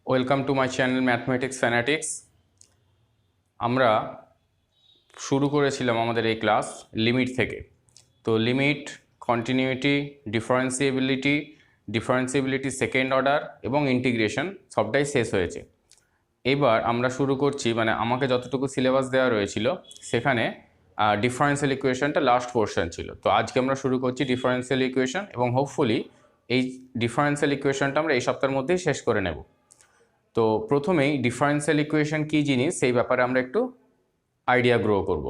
Welcome to my channel mathematics fanatics. আমরা শুরু করেছিলাম আমাদের এই ক্লাস লিমিট থেকে। তো limit, continuity, differentiability second order এবং ইন্টিগ্রেশন সবটাই শেষ হয়েছে। এবার আমরা শুরু করছি, মানে আমাকে যতটুকু সিলেবাস দেওয়া রয়েছিল সেখানে ডিফারেন্সিয়াল ইকুয়েশনটা লাস্ট পোর্শন ছিল। তো আজকে আমরা শুরু করছি ডিফারেন্সিয়াল ইকুয়েশন এবং হোপফুলি এই ডিফারেন্সিয়াল ইকুয়েশনটা আমরা এই সপ্তাহের মধ্যেই শেষ করে নেব। তো প্রথমেই ডিফারেন্সিয়াল ইকুয়েশন কী জিনিস সেই ব্যাপারে আমরা একটু আইডিয়া গ্রো করব।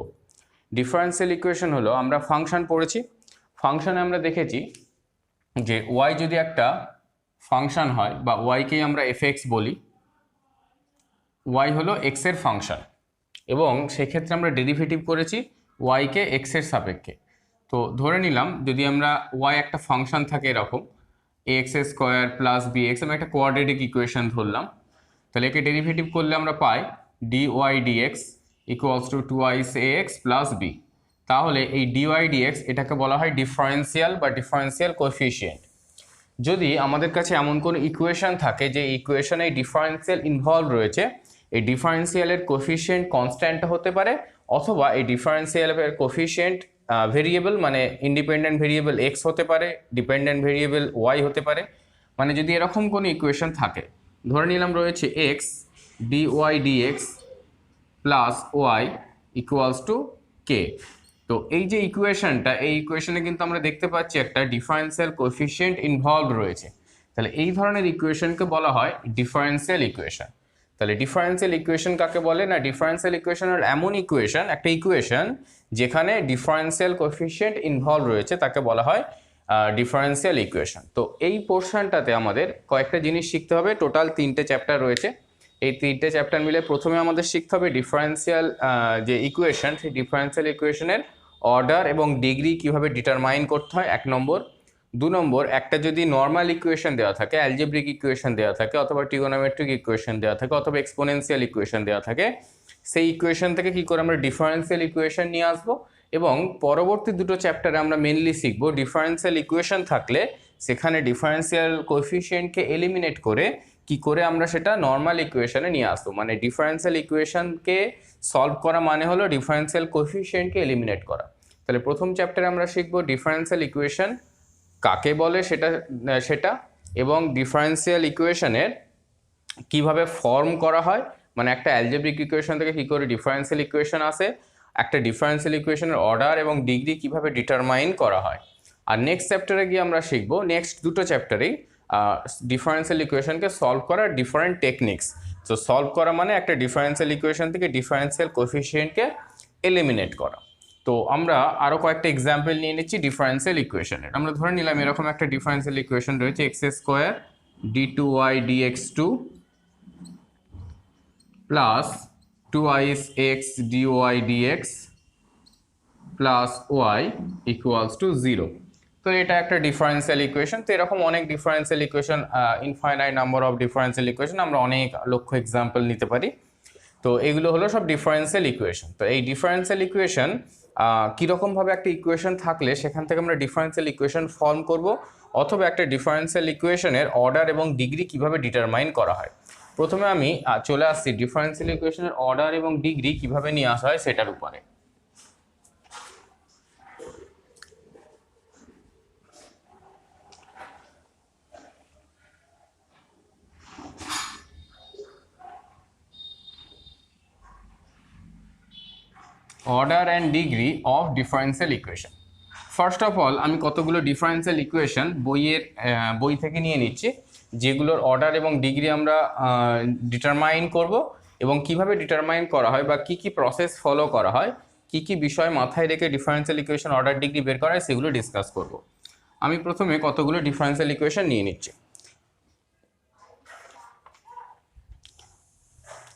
ডিফারেন্সিয়াল ইকুয়েশন হলো, আমরা ফাংশন পড়েছি, ফাংশনে আমরা দেখেছি যে ওয়াই যদি একটা ফাংশন হয় বা ওয়াইকেই আমরা এফএক্স বলি, ওয়াই হলো এক্সের ফাংশন এবং সেক্ষেত্রে আমরা ডেরিভেটিভ করেছি ওয়াইকে এক্সের সাপেক্ষে। তো ধরে নিলাম যদি আমরা ওয়াই একটা ফাংশন থাকে এরকম x square plus b x, আমি একটা কোয়াড্রেটিক ইকুয়েশন ধরলাম, তাহলে একে ডেরিভেটিভ করলে আমরা পাই d y dx equals to 2x ax plus B. তাহলে এই ডিওয়াই ডিএক্স এটাকে বলা হয় ডিফারেন্সিয়াল বা ডিফারেন্সিয়াল কোএফিসিয়েন্ট। যদি আমাদের কাছে এমন কোনো ইকুয়েশন থাকে যে ইকুয়েশনে ডিফারেন্সিয়াল ইনভলভ রয়েছে, এই ডিফারেন্সিয়ালের কোএফিসিয়েন্ট কনস্ট্যান্ট হতে পারে অথবা এই ডিফারেন্সিয়ালের কোএফিসিয়েন্ট ভেরিয়েবল, মানে ইন্ডিপেন্ডেন্ট ভেরিয়েবল এক্স হতে পারে, ডিপেন্ডেন্ট ভেরিয়েবল ওয়াই হতে পারে। মানে যদি এরকম কোনো ইকুয়েশন থাকে, ধরে নিলাম রয়েছে X dy dx plus Y equals to K. তো এই যে ইকুয়েশনটা, এই ইকুয়েশনে কিন্তু আমরা দেখতে পাচ্ছি একটা ডিফারেন্সিয়াল কোএফিসিয়েন্ট ইনভলভ রয়েছে। তাহলে এই ধরনের ইকুয়েশনকে বলা হয় ডিফারেন্সিয়াল ইকুয়েশন। তাহলে ডিফারেন্সিয়াল ইকুয়েশন কাকে বলে না, ডিফারেন্সিয়াল ইকুয়েশন হল এমন ইকুয়েশন, একটা ইকুয়েশন যেখানে ডিফারেন্সিয়াল কোএফিসিয়েন্ট ইনভলভ রয়েছে তাকে বলা হয় ডিফারেন্সিয়াল ইকুয়েশন। তো এই পোর্শনটাতে আমাদের কয়েকটা জিনিস শিখতে হবে, টোটাল 3টে চ্যাপ্টার রয়েছে। এই 3টে চ্যাপ্টার মিলে প্রথমে আমাদের শিখতে হবে ডিফারেন্সিয়াল যে ইকুয়েশন, সেই ডিফারেন্সিয়াল ইকুয়েশনের অর্ডার এবং ডিগ্রি কিভাবে ডিটারমাইন করতে হয় 1 নম্বর। 2 নম্বর, একটা যদি নর্মাল ইকুয়েশন দেওয়া থাকে, অ্যালজেব্রিক ইকুয়েশন দেওয়া থাকে অথবা ট্রিগোনোমেট্রিক ইকুয়েশন দেওয়া থাকে অথবা এক্সপোনেনশিয়াল ইকুয়েশন দেওয়া থাকে, সেই ইকুয়েশন থেকে কি করে আমরা ডিফারেন্সিয়াল ইকুয়েশন নিয়ে আসবো। এবং পরবর্তী দুটো চ্যাপ্টারে আমরা মেনলি শিখবো ডিফারেন্সিয়াল ইকুয়েশন থাকলে সেখানে ডিফারেন্সিয়াল কোএফিসিয়েন্টকে এলিমিনেট করে কি করে আমরা সেটা নর্মাল ইকুয়েশনে নিয়ে আসবো। মানে ডিফারেন্সিয়াল ইকুয়েশনকে সলভ করা মানে হলো ডিফারেন্সিয়াল কোএফিসিয়েন্টকে এলিমিনেট করা। তাহলে প্রথম চ্যাপ্টারে আমরা শিখবো ডিফারেন্সিয়াল ইকুয়েশন কাকে বলে সেটা এবং ডিফারেন্সিয়াল ইকুয়েশনের কিভাবে ফর্ম করা হয়, মানে একটা অ্যালজেব্রিক ইকুয়েশন থেকে কী করে ডিফারেন্সিয়াল ইকুয়েশন আসে, একটা ডিফারেন্সিয়াল ইকুয়েশনের অর্ডার এবং ডিগ্রি কিভাবে ডিটারমাইন করা হয়। আর নেক্সট চ্যাপ্টারে গিয়ে আমরা শিখবো, নেক্সট দুটো চ্যাপ্টারেই ডিফারেন্সিয়াল ইকুয়েশনকে সলভ করার ডিফারেন্ট টেকনিক্স। তো সলভ করা মানে একটা ডিফারেন্সিয়াল ইকুয়েশন থেকে ডিফারেন্সিয়াল কোএফিসিয়েন্টকে এলিমিনেট করা। তো আমরা আরও কয়েকটা এক্সাম্পল নিয়ে নিচ্ছি ডিফারেন্সিয়াল ইকুয়েশনের। আমরা ধরে নিলাম এরকম একটা ডিফারেন্সিয়াল ইকুয়েশন রয়েছে x square d2y dx2 plus 2x dy dx plus Y equals to 0। তো এটা একটা ডিফারেন্সিয়াল ইকুয়েশন। তো এরকম অনেক differential equation, infinite number of differential equation, আমরা অনেক লক্ষ এক্সাম্পল নিতে পারি। তো এগুলো হলো সব ডিফারেন্সিয়াল ইকুয়েশন। তো এই ডিফারেন্সিয়াল ইকুয়েশন কীরকমভাবে একটা ইকুয়েশন থাকলে সেখান থেকে আমরা ডিফারেন্সিয়াল ইকুয়েশন ফর্ম করব অথবা একটা ডিফারেন্সিয়াল ইকুয়েশনের অর্ডার এবং ডিগ্রি কিভাবে ডিটারমাইন করা হয়। প্রথমে আমি চলে আসছি ডিফারেন্সিয়াল ইকুয়েশনের অর্ডার এবং ডিগ্রি কিভাবে নিয়ে আসা হয় সেটার উপরে। Order and degree of differential equation. First of all আমি কতগুলো ডিফারেন্সিয়াল ইকুয়েশন বই থেকে নিয়ে নিচ্ছি, যেগুলোর অর্ডার এবং ডিগ্রি আমরা ডিটারমাইন করব এবং কিভাবে ডিটারমাইন করা হয় বা কি প্রসেস ফলো করা হয়, কি বিষয় মাথায় রেখে ডিফারেন্সিয়াল ইকুয়েশন অর্ডার ডিগ্রি বের করা হয় সেগুলো ডিসকাস করব। আমি প্রথমে কতগুলো ডিফারেন্সিয়াল ইকুয়েশন নিয়ে নিচ্ছি।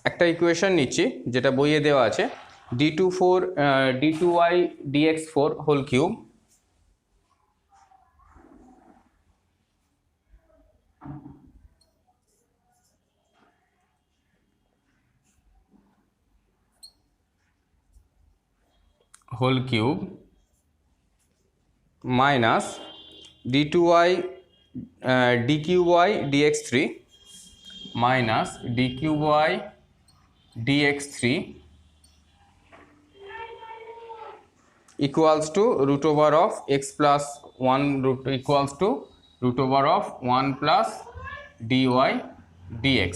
একটা ইকুয়েশন নিচ্ছি যেটা বইয়ে দেওয়া আছে, d2y dx4 whole cube minus d2y d cube y dx3 minus d cube y dx3 equals to root over of x plus 1 root equals to root over of 1 plus dy dx।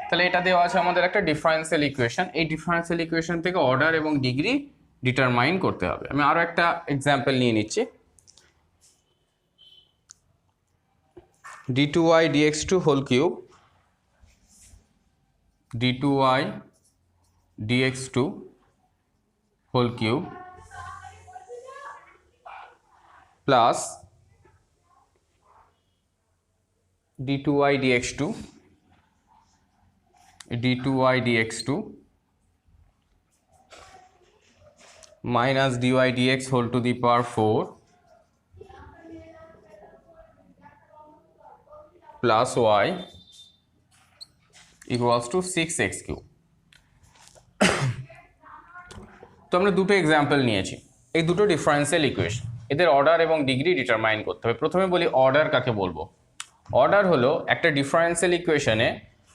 তাহলে এটা দেওয়া আছে আমাদের একটা differential equation. এই differential equation থেকে order এবং degree determine করতে হবে। আমি আরও একটা এক্সাম্পল নিয়ে নিচ্ছি। d2y dx2 whole cube d2y dx2 whole cube plus d2y dx2 d2y dx2 minus dy dx whole to the power 4 plus y equals to 6x cube। তো আমরা দুটো এক্সাম্পল নিয়েছি, এই দুটো ডিফারেন্সিয়াল ইকুয়েশন, এদের অর্ডার এবং ডিগ্রি ডিটারমাইন করতে হবে। প্রথমে বলি অর্ডার কাকে বলবো। অর্ডার হলো একটা ডিফারেন্সিয়াল ইকুয়েশনে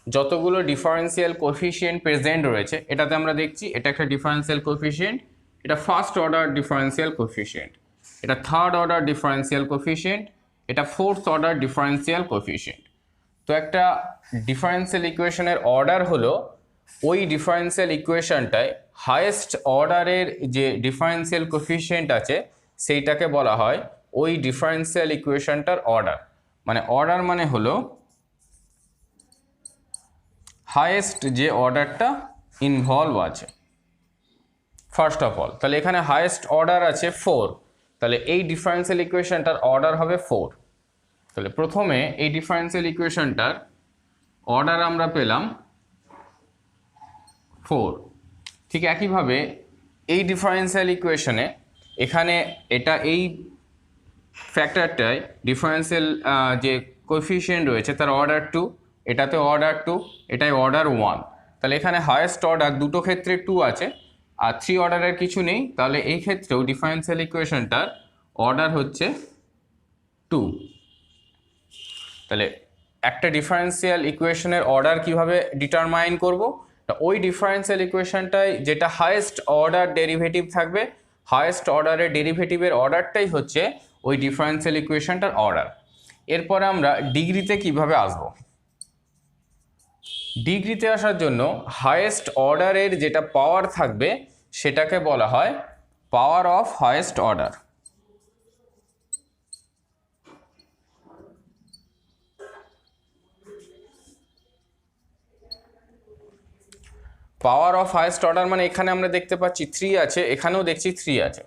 যতগুলো ডিফারেন্সিয়াল কোএফিসিয়েন্ট প্রেজেন্ট রয়েছে, এটাতে আমরা দেখছি এটা একটা ডিফারেন্সিয়াল কোএফিসিয়েন্ট, এটা ফার্স্ট অর্ডার ডিফারেন্সিয়াল কোএফিসিয়েন্ট, এটা থার্ড অর্ডার ডিফারেন্সিয়াল কোএফিসিয়েন্ট, এটা ফোর্থ অর্ডার ডিফারেন্সিয়াল কোএফিসিয়েন্ট। তো একটা ডিফারেন্সিয়াল ইকুয়েশনের অর্ডার হলো ওই ডিফারেন্সিয়াল ইকুয়েশনটায় হায়েস্ট অর্ডারের যে ডিফারেন্সিয়াল কোএফিসিয়েন্ট আছে সেইটাকে বলা হয় ওই ডিফারেন্সিয়াল ইকুয়েশনটার অর্ডার। মানে অর্ডার মানে হলো হায়েস্ট যে অর্ডারটা ইনভলভ আছে ফার্স্ট অফ অল। তাহলে এখানে হায়েস্ট অর্ডার আছে 4, তাহলে এই ডিফারেন্সিয়াল ইকুয়েশনটার অর্ডার হবে 4। তাহলে প্রথমে এই ডিফারেন্সিয়াল ইকুয়েশনটার অর্ডার আমরা পেলাম 4। ঠিক একইভাবে এই ডিফারেন্সিয়াল ইকুয়েশনে এখানে এটা এই ফ্যাক্টরটায় ডিফারেন্সিয়াল যে কোএফিসিয়েন্ট রয়েছে তার অর্ডার 2, এটাতে অর্ডার 2, এটাই অর্ডার 1। তাহলে এখানে হায়েস্ট অর্ডার দুটো ক্ষেত্রে 2 আছে আর 3 অর্ডারের কিছু নেই, তাহলে এই ক্ষেত্রেও ডিফারেন্সিয়াল ইকুয়েশনটার অর্ডার হচ্ছে 2। তাহলে একটা ডিফারেন্সিয়াল ইকুয়েশনের অর্ডার কিভাবে ডিটারমাইন করব, ওই ডিফারেন্সিয়াল ইকুয়েশনটায় যেটা হায়েস্ট অর্ডার ডেরিভেটিভ থাকবে, হায়েস্ট অর্ডারের ডেরিভেটিভের অর্ডারটাই হচ্ছে ওই ডিফারেন্সিয়াল ইকুয়েশনটার অর্ডার। এরপরে আমরা ডিগ্রিতে কিভাবে আসব। ডিগ্রিতে আসার জন্য হায়েস্ট অর্ডারের যেটা পাওয়ার থাকবে সেটাকে বলা হয় power of highest order. Power of highest order মানে এখানে আমরা দেখতে পাচ্ছি 3 আছে, এখানেও দেখছি 3 আছে,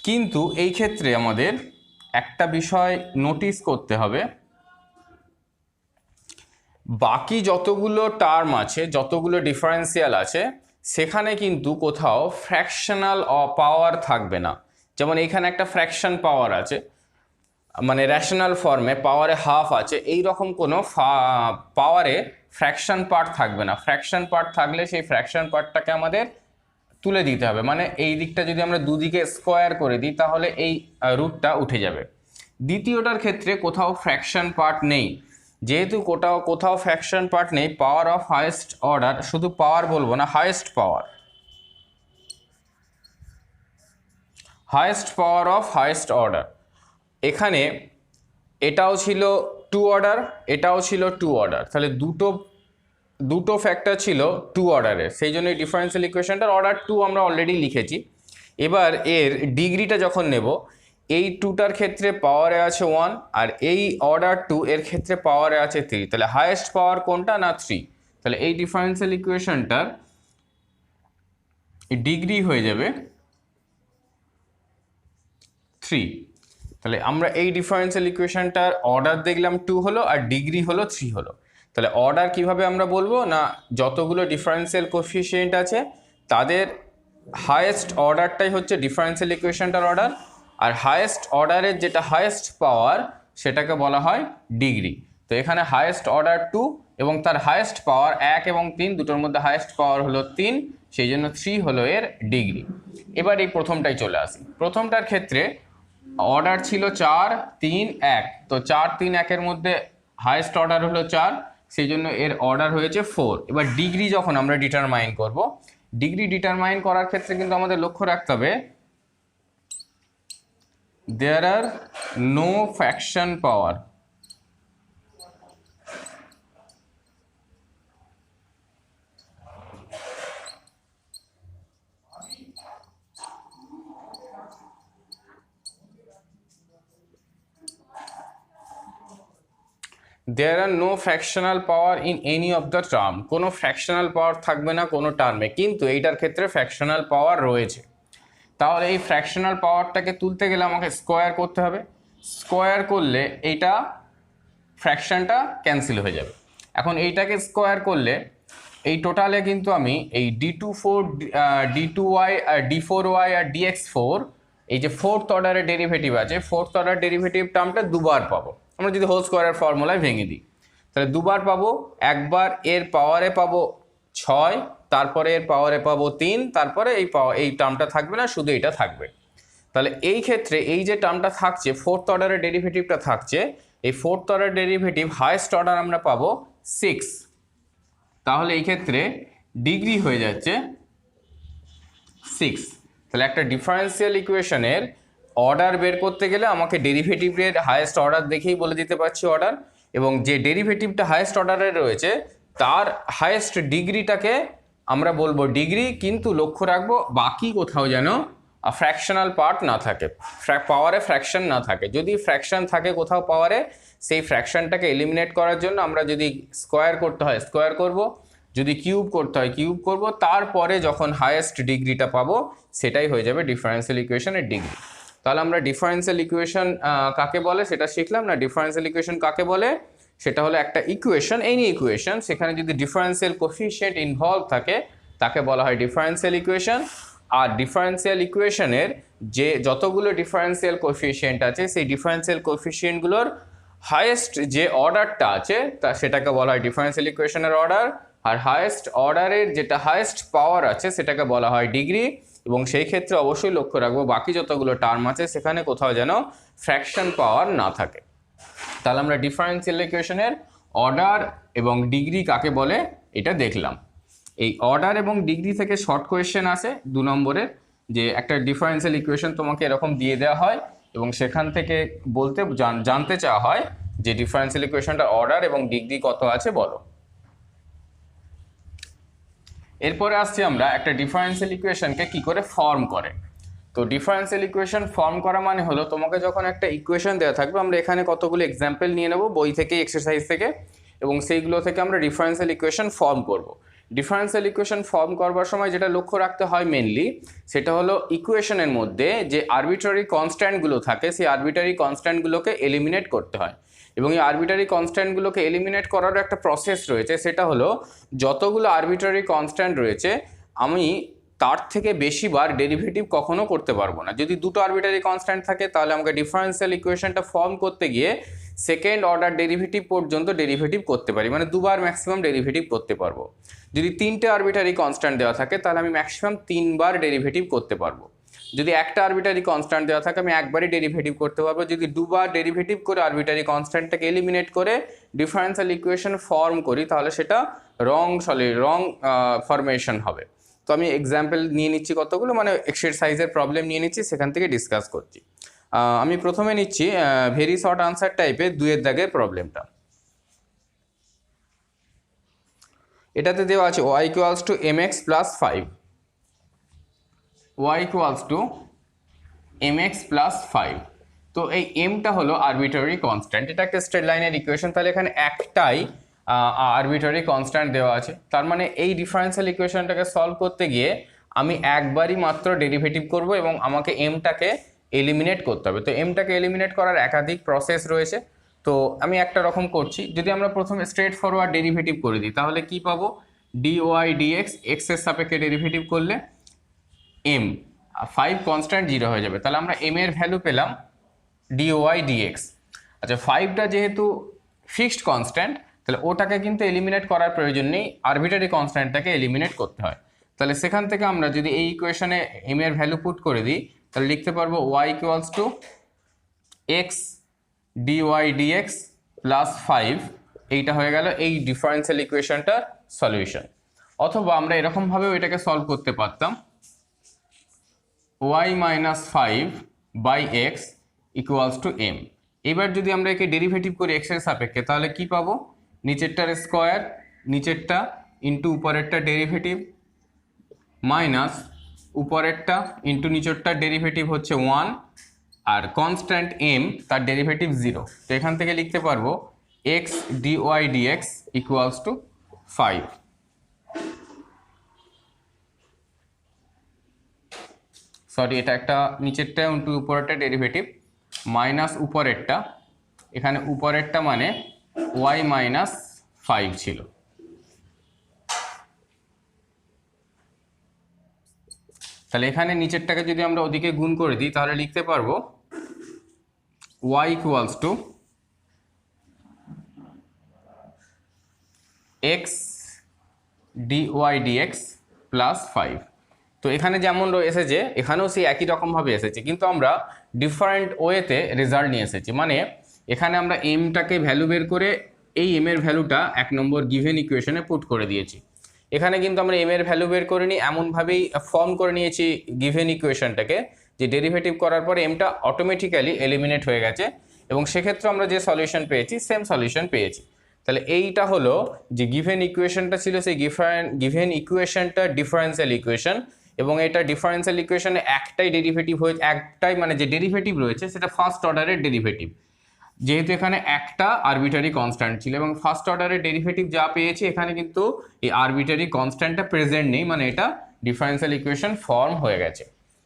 কিন্তু এই ক্ষেত্রে আমাদের একটা বিষয় নোটিস করতে হবে, বাকি যতগুলো টার্ম আছে, যতগুলো ডিফারেন্সিয়াল আছে, সেখানে কিন্তু কোথাও ফ্র্যাকশনাল পাওয়ার থাকবে না। যেমন এখানে একটা ফ্র্যাকশন পাওয়ার আছে, মানে রেশনাল ফর্মে পাওয়ারে হাফ আছে, এই রকম কোনো পাওয়ারে ফ্র্যাকশন পার্ট থাকবে না। ফ্র্যাকশন পার্ট থাকলে সেই ফ্র্যাকশন পার্টটাকে আমাদের তুলে দিতে হবে, মানে এই দিকটা যদি আমরা দুদিকে স্কোয়ার করে দিই তাহলে এই রুটটা উঠে যাবে। দ্বিতীয়টার ক্ষেত্রে কোথাও ফ্র্যাকশন পার্ট নেই, যেহেতু কোথাও ফ্র্যাকশন পার্ট নেই, পাওয়ার অফ হায়েস্ট অর্ডার, শুধু পাওয়ার বলবো না, highest power, highest power of highest order. এখানে এটাও ছিল 2 অর্ডার, এটাও ছিল 2 অর্ডার, তাহলে দুটো ফ্যাক্টর ছিল 2 অর্ডারের, সেই জন্য এই ডিফারেন্সিয়াল ইকুয়েশনটার অর্ডার 2 আমরা অলরেডি লিখেছি। এবার এর ডিগ্রিটা যখন নেব, এই 2টার ক্ষেত্রে পাওয়ারে আছে 1 আর এই অর্ডার 2 এর ক্ষেত্রে পাওয়ারে আছে 3, তাহলে হায়েস্ট পাওয়ার কোনটা না 3, তাহলে এই ডিফারেন্সিয়াল ইকুয়েশনটার ডিগ্রি হয়ে যাবে 3। তাহলে আমরা এই ডিফারেন্সিয়াল ইকুয়েশনটার অর্ডার দেখলাম 2 হলো আর ডিগ্রি হলো 3 হলো। তাহলে অর্ডার কিভাবে আমরা বলবো না, যতগুলো ডিফারেন্সিয়াল কোএফিসিয়েন্ট আছে তাদের হায়েস্ট অর্ডারটাই হচ্ছে ডিফারেন্সিয়াল ইকুয়েশনটার অর্ডার, আর হায়েস্ট অর্ডারের যেটা হায়েস্ট পাওয়ার সেটাকে বলা হয় ডিগ্রি। তো এখানে হায়েস্ট অর্ডার 2 এবং তার হায়েস্ট পাওয়ার 1 এবং 3, দুটোর মধ্যে হায়েস্ট পাওয়ার হলো 3, সেই জন্য 3 হলো এর ডিগ্রি। এবার এই প্রথমটাই চলে আসি। প্রথমটার ক্ষেত্রে অর্ডার ছিল 4 3 1, তো 4 3 1-এর মধ্যে হাইয়েস্ট অর্ডার হলো 4, সেই জন্য এর অর্ডার হয়েছে 4। এবার ডিগ্রি যখন আমরা ডিটারমাইন করব, ডিগ্রি ডিটারমাইন করার ক্ষেত্রে কিন্তু আমাদের লক্ষ্য রাখতে হবে there are no fraction power. There are no fractional power in any of the term. কোনো fractional power থাকবে না কোনো টার্মে, কিন্তু এইটার ক্ষেত্রে fractional power রয়েছে। তাহলে এই ফ্র্যাকশনাল পাওয়ারটাকে তুলতে গেলে আমাকে স্কোয়ার করতে হবে, স্কোয়ার করলে এইটা ফ্র্যাকশনটা ক্যান্সেল হয়ে যাবে। এখন এইটাকে স্কোয়ার করলে এই টোটালে কিন্তু আমি এই d24 d2y আর d4y আর dx4, এই যে ফোর্থ অর্ডারের ডেরিভেটিভ আছে, ফোর্থ অর্ডার ডেরিভেটিভ টার্মটা দুবার পাবো। আমরা যদি হোল স্কোয়ারের ফর্মুলায় ভেঙে দিই তাহলে দুবার পাবো, একবার এর পাওয়ারে পাবো 6, তারপরে এর পাওয়ারে পাবো 3, তারপরে এই টার্মটা থাকবে না, শুধু এটা থাকবে। তাহলে এই ক্ষেত্রে এই যে টার্মটা থাকছে, ফোর্থ অর্ডারের ডেরিভেটিভটা থাকছে, এই fourth order derivative highest order আমরা পাবো 6। তাহলে এই ক্ষেত্রে ডিগ্রি হয়ে যাচ্ছে 6। তাহলে একটা ডিফারেন্সিয়াল ইকুয়েশনের অর্ডার বের করতে গেলে আমাকে ডেরিভেটিভের হাইয়েস্ট অর্ডার দেখেই বলে দিতে পারছি অর্ডার, এবং যে ডেরিভেটিভটা হাইয়েস্ট অর্ডারে রয়েছে তার হাইয়েস্ট ডিগ্রিটাকে আমরা বলবো ডিগ্রি, কিন্তু লক্ষ্য রাখবো বাকি কোথাও যেন ফ্র্যাকশনাল পার্ট না থাকে, পাওয়ারে ফ্র্যাকশন না থাকে। যদি ফ্র্যাকশন থাকে কোথাও পাওয়ারে, সেই ফ্র্যাকশনটাকে এলিমিনেট করার জন্য আমরা যদি স্কোয়ার করতে হয় স্কোয়ার করব, যদি কিউব করতে হয় কিউব করব, তারপরে যখন হাইয়েস্ট ডিগ্রিটা পাবো সেটাই হয়ে যাবে ডিফারেন্সিয়াল ইকুয়েশনের ডিগ্রি। তাহলে আমরা ডিফারেন্সিয়াল ইকুয়েশন কাকে বলে সেটা শিখলাম না। ডিফারেন্সিয়াল ইকুয়েশন কাকে বলে? সেটা হলো একটা ইকুয়েশন, এনি ইকুয়েশন, সেখানে যদি ডিফারেন্সিয়াল কোফিশিয়েন্ট ইনভলভ থাকে তাকে বলা হয় ডিফারেন্সিয়াল ইকুয়েশন। আর ডিফারেন্সিয়াল ইকুয়েশনের যে যতগুলো ডিফারেন্সিয়াল কোফিশিয়েন্ট আছে, সেই ডিফারেন্সিয়াল কোফিশিয়েন্টগুলোর হাইয়েস্ট যে অর্ডারটা আছে সেটাকে বলা হয় ডিফারেন্সিয়াল ইকুয়েশনের অর্ডার। আর হাইয়েস্ট অর্ডারের যেটা হাইয়েস্ট পাওয়ার আছে সেটাকে বলা হয় ডিগ্রি। এবং সেই ক্ষেত্রে অবশ্যই লক্ষ্য রাখবো বাকি যতগুলো টার্ম আছে সেখানে কোথাও যেন ফ্র্যাকশন পাওয়ার না থাকে। তাহলে আমরা ডিফারেন্সিয়াল ইকুয়েশনের অর্ডার এবং ডিগ্রি কাকে বলে এটা দেখলাম। এই অর্ডার এবং ডিগ্রি থেকে শর্ট কোয়েশ্চেন আসে 2 নম্বরের, যে একটা ডিফারেন্সিয়াল ইকুয়েশন তোমাকে এরকম দিয়ে দেওয়া হয় এবং সেখান থেকে জানতে চাওয়া হয় যে ডিফারেন্সিয়াল ইকুয়েশনটার অর্ডার এবং ডিগ্রি কত আছে বলো। এরপরে আসছি আমরা একটা ডিফারেন্সিয়াল ইকুয়েশনকে কি করে ফর্ম করে। তো ডিফারেন্সিয়াল ইকুয়েশন ফর্ম করা মানে হলো তোমাকে যখন একটা ইকুয়েশন দেওয়া থাকবে, আমরা এখানে কতগুলো এক্সাম্পল নিয়ে নেব বই থেকে, এক্সারসাইজ থেকে, এবং সেইগুলো থেকে আমরা ডিফারেন্সিয়াল ইকুয়েশন ফর্ম করব। ডিফারেন্সিয়াল ইকুয়েশন ফর্ম করবার সময় যেটা লক্ষ্য রাখতে হয় মেনলি, সেটা হলো ইকুয়েশনের মধ্যে যে আরবিট্রারি কনস্ট্যান্টগুলো থাকে সেই আরবিট্রারি কনস্ট্যান্টগুলোকে এলিমিনেট করতে হয়। এবং এই আরবিট্রারি কনস্ট্যান্টগুলোকে এলিমিনেট করারও একটা প্রসেস রয়েছে, সেটা হলো যতগুলো আরবিট্রারি কনস্ট্যান্ট রয়েছে আমি তার থেকে বেশিবার ডেরিভেটিভ কখনো করতে পারবো না। যদি দুটো আরবিট্রারি কনস্ট্যান্ট থাকে তাহলে আমাকে ডিফারেন্সিয়াল ইকুয়েশনটা ফর্ম করতে গিয়ে সেকেন্ড অর্ডার ডেরিভেটিভ পর্যন্ত ডেরিভেটিভ করতে পারি, মানে দুবার ম্যাক্সিমাম ডেরিভেটিভ করতে পারবো। যদি 3টে আরবিট্রারি কনস্ট্যান্ট দেওয়া থাকে তাহলে আমি ম্যাক্সিমাম 3বার ডেরিভেটিভ করতে পারবো। যদি একটা আরবিট্রারি কনস্ট্যান্ট দেওয়া থাকে আমি একবারই ডেরিভেটিভ করতে পারবো। যদি দুবার ডেরিভেটিভ করে আরবিট্রারি কনস্ট্যান্টটাকে এলিমিনেট করে ডিফারেন্সিয়াল ইকুয়েশন ফর্ম করি তাহলে সেটা রং ফরমেশন হবে। তো আমি এক্সাম্পল নিয়ে নিচ্ছি কতগুলো, মানে এক্সারসাইজের প্রবলেম নিয়ে নিচ্ছি, সেখান থেকে ডিসকাস করছি। আমি প্রথমে নিচ্ছি ভেরি শর্ট আনসার টাইপের 2-এর দাগের প্রবলেমটা। এটাতে দেওয়া আছে y equals two mx plus 5, y equals two mx plus 5। তো এই mটা হলো আরবিট্রারি কনস্ট্যান্ট, এটা একটা স্ট্রেট লাইনের ইকুয়েশন। তাহলে এখানে একটাই আরবিট্রারি কনস্ট্যান্ট দেওয়া আছে, তার মানে এই ডিফারেন্সিয়াল ইকুয়েশনটাকে সলভ করতে গিয়ে আমি একবারই মাত্র ডেরিভেটিভ করব এবং আমাকে mটাকে এলিমিনেট করতে হবে। তো mটাকে এলিমিনেট করার একাধিক প্রসেস রয়েছে, তো আমি একটা রকম করছি। যদি আমরা প্রথমে স্ট্রেট ফরওয়ার্ড ডেরিভেটিভ করে দিই তাহলে কি পাবো, dy dx, x এর সাপেক্ষে ডেরিভেটিভ করলে m, 5 কনস্ট্যান্ট 0 হয়ে যাবে। তাহলে আমরা m এর ভ্যালু পেলাম dy dx। আচ্ছা, 5টা যেহেতু ফিক্সড কনস্ট্যান্ট তাহলে ওটাকে কিন্তু এলিমিনেট করার প্রয়োজন নেই, আরবিট্রারি কনস্ট্যান্টটাকে এলিমিনেট করতে হয়। তাহলে সেখান থেকে আমরা যদি এই ইকুয়েশনে m এর ভ্যালু পুট করে দিই তাহলে লিখতে পারবো y equals to x dy dx plus 5, এইটা হয়ে গেল এই ডিফারেন্সিয়াল ইকুয়েশনটার সলিউশন। অথবা আমরা এরকমভাবেও এটাকে সলভ করতে পারতাম, y minus 5 by x equals to M. এবার যদি আমরা একে ডেরিভেটিভ করি এক্স এর সাপেক্ষে, তাহলে কি পাবো? নিচেরটার স্কোয়ার, নিচেরটা ইন্টু উপরেরটা ডেরিভেটিভ, মাইনাস উপরেরটা ইন্টু নিচেরটার ডেরিভেটিভ হচ্ছে 1, আর কনস্ট্যান্ট এম তার ডেরিভেটিভ 0। তো এখান থেকে লিখতে পারবো x dy dx equals to 5। Sorry, এটা একটা নিচেরটা ইন্টু উপরেরটা ডেরিভেটিভ, মাইনাস উপরেরটা, এখানে উপরেরটা মানে y মাইনাস 5 ছিল। তাহলে এখানে নিচেরটাকে যদি আমরা ওদিকে গুণ করে দিই, তাহলে লিখতে পারবো y equals to x dy dx plus 5। তো এখানে যেমন এসেছে এখানেও সেই একই রকমভাবে এসেছে, কিন্তু আমরা ডিফারেন্ট ওয়েতে রেজাল্ট নিয়ে এসেছি। মানে এখানে আমরা এমটাকে ভ্যালু বের করে এই এম এর ভ্যালুটা 1 নম্বর গিভেন ইকুয়েশনে পুট করে দিয়েছি। এখানে কিন্তু আমরা এম এর ভ্যালু বের করে নিই, এমনভাবেই ফর্ম করে নিয়েছি গিভেন ইকুয়েশনটাকে যে ডেরিভেটিভ করার পরে এমটা অটোমেটিক্যালি এলিমিনেট হয়ে গেছে, এবং সেক্ষেত্রে আমরা যে সলিউশন পেয়েছি সেম সলিউশন পেয়েছি। তাহলে এইটা হলো যে গিভেন ইকুয়েশনটা ছিল, সেই গিভেন ইকুয়েশনটা ডিফারেন্সিয়াল ইকুয়েশন, এবং এটা ডিফারেন্সিয়াল ইকুয়েশনে একটাই ডেরিভেটিভ হয়েছে, একটাই মানে যে ডেরিভেটিভ রয়েছে সেটা ফার্স্ট অর্ডারের ডেরিভেটিভ, যেহেতু এখানে একটা আরবিটারি কনস্ট্যান্ট ছিল, এবং ফার্স্ট অর্ডারের ডেরিভেটিভ যা পেয়েছি এখানে কিন্তু এই আরবিটারি কনস্ট্যান্টটা প্রেজেন্ট নেই, মানে এটা ডিফারেন্সিয়াল ইকুয়েশন ফর্ম হয়ে গেছে।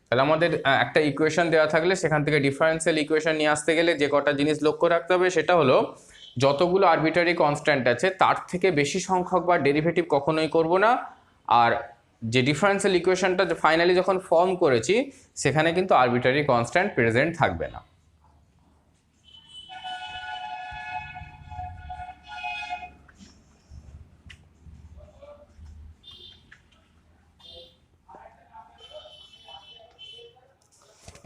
তাহলে আমাদের একটা ইকুয়েশন দেওয়া থাকলে সেখান থেকে ডিফারেন্সিয়াল ইকুয়েশন নিয়ে আসতে গেলে যে কটা জিনিস লক্ষ্য রাখতে হবে সেটা হলো, যতগুলো আরবিটারি কনস্ট্যান্ট আছে তার থেকে বেশি সংখ্যক বা ডেরিভেটিভ কখনোই করব না, আর যে ডিফারেন্সিয়াল ইকুয়েশনটা ফাইনালি যখন ফর্ম করেছি সেখানে কিন্তু আরবিটারি কনস্ট্যান্ট প্রেজেন্ট থাকবে না।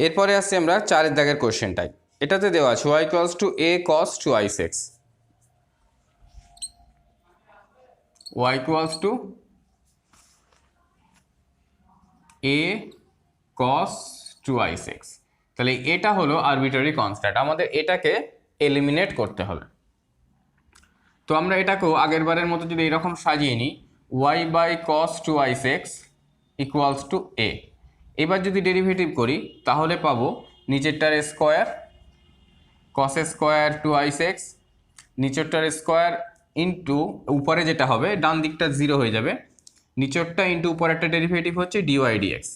এরপরে আসছি আমরা 4 দাগের কোশ্চেনটাই। এটাতে দেওয়া আছে y equals to a cos 2x, y equals to a cos 2x। তাহলে এটা হলো আরবিটারি কনস্ট্যান্ট, আমাদের এটাকে এলিমিনেট করতে হবে। তো আমরা এটাকেও আগের বারের মতো যদি এরকম সাজিয়ে নিই, y by cos 2x equals to a। এবার যদি ডেরিভেটিভ করি তাহলে পাবো নিচেরটার স্কোয়ার cos স্কোয়ার 2x, নিচেরটার স্কোয়ার ইন্টু উপরে যেটা হবে ডান দিকটা 0 হয়ে যাবে, নিচেরটা ইন্টু উপরে একটা ডেরিভেটিভ হচ্ছে ডিওয়াই ডিএক্স।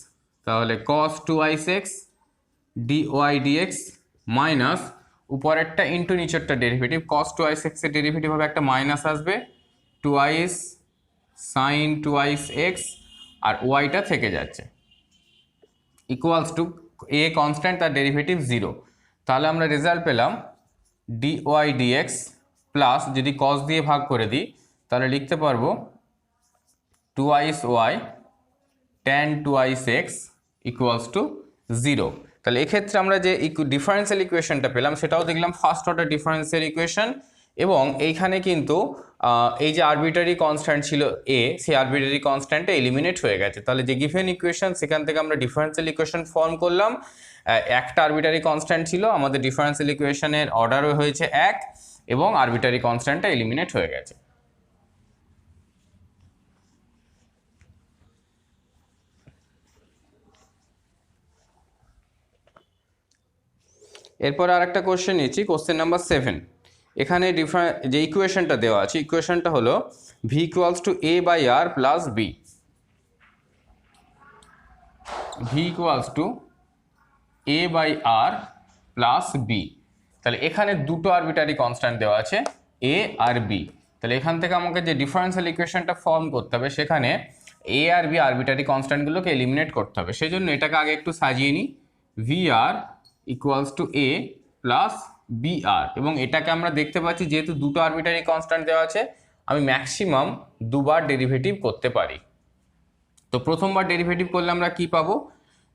তাহলে cos 2x dy dx minus উপরেরটা ইন্টু নিচেরটা ডেরিভেটিভ, cos 2x এর ডেরিভেটিভ হবে একটা মাইনাস আসবে 2x sin 2x, আর ওয়াইটা থেকে যাচ্ছে, ইকুয়ালস টু এ কনস্ট্যান্ট তার ডেরিভেটিভ 0। তাহলে আমরা রেজাল্ট পেলাম ডিওয়াই ডিএক্স প্লাস, যদি cos দিয়ে ভাগ করে দিই তাহলে লিখতে পারবো 2y tan 2x equals to 0। তাহলে এক্ষেত্রে আমরা যে ডিফারেন্সিয়াল ইকুয়েশনটা পেলাম সেটাও দেখলাম ফার্স্ট অর্ডার ডিফারেন্সিয়াল ইকুয়েশন, এবং এইখানে কিন্তু এই যে আরবিটারি কনস্ট্যান্ট ছিল a, সেই আরবিটারি কনস্ট্যান্টটা এলিমিনেট হয়ে গেছে। তাহলে যে গিভেন ইকুয়েশন সেখান থেকে আমরা ডিফারেন্সিয়াল ইকুয়েশন ফর্ম করলাম, একটা আরবিটারি কনস্ট্যান্ট ছিল, আমাদের ডিফারেন্সিয়াল ইকুয়েশনের অর্ডারও হয়েছে 1, এবং আরবিটারি কনস্ট্যান্টটা এলিমিনেট হয়ে গেছে। এরপর আর একটা কোশ্চেন নিচ্ছি, কোশ্চেন নাম্বার 7। এখানে যে ইকুয়েশনটা দেওয়া আছে, ইকুয়েশনটা হলো V equals to A by R plus B, V equals to A by R plus B. তাহলে এখানে দুটো আরবিটারি কনস্ট্যান্ট দেওয়া আছে এ আর বি। তাহলে এখান থেকে আমাকে যে ডিফারেন্সিয়াল ইকুয়েশনটা ফর্ম করতে হবে সেখানে এ আর বি আরবিটারি কনস্ট্যান্টগুলোকে এলিমিনেট করতে হবে। সেই জন্য এটাকে আগে একটু সাজিয়ে নিই, V R equals to A plus B R, এবং এটাকে আমরা দেখতে পাচ্ছি যেহেতু দুটো আরবিটারি কনস্ট্যান্ট দেওয়া আছে আমি ম্যাক্সিমাম দুবার ডেরিভেটিভ করতে পারি। তো প্রথমবার ডেরিভেটিভ করলে আমরা কি পাবো,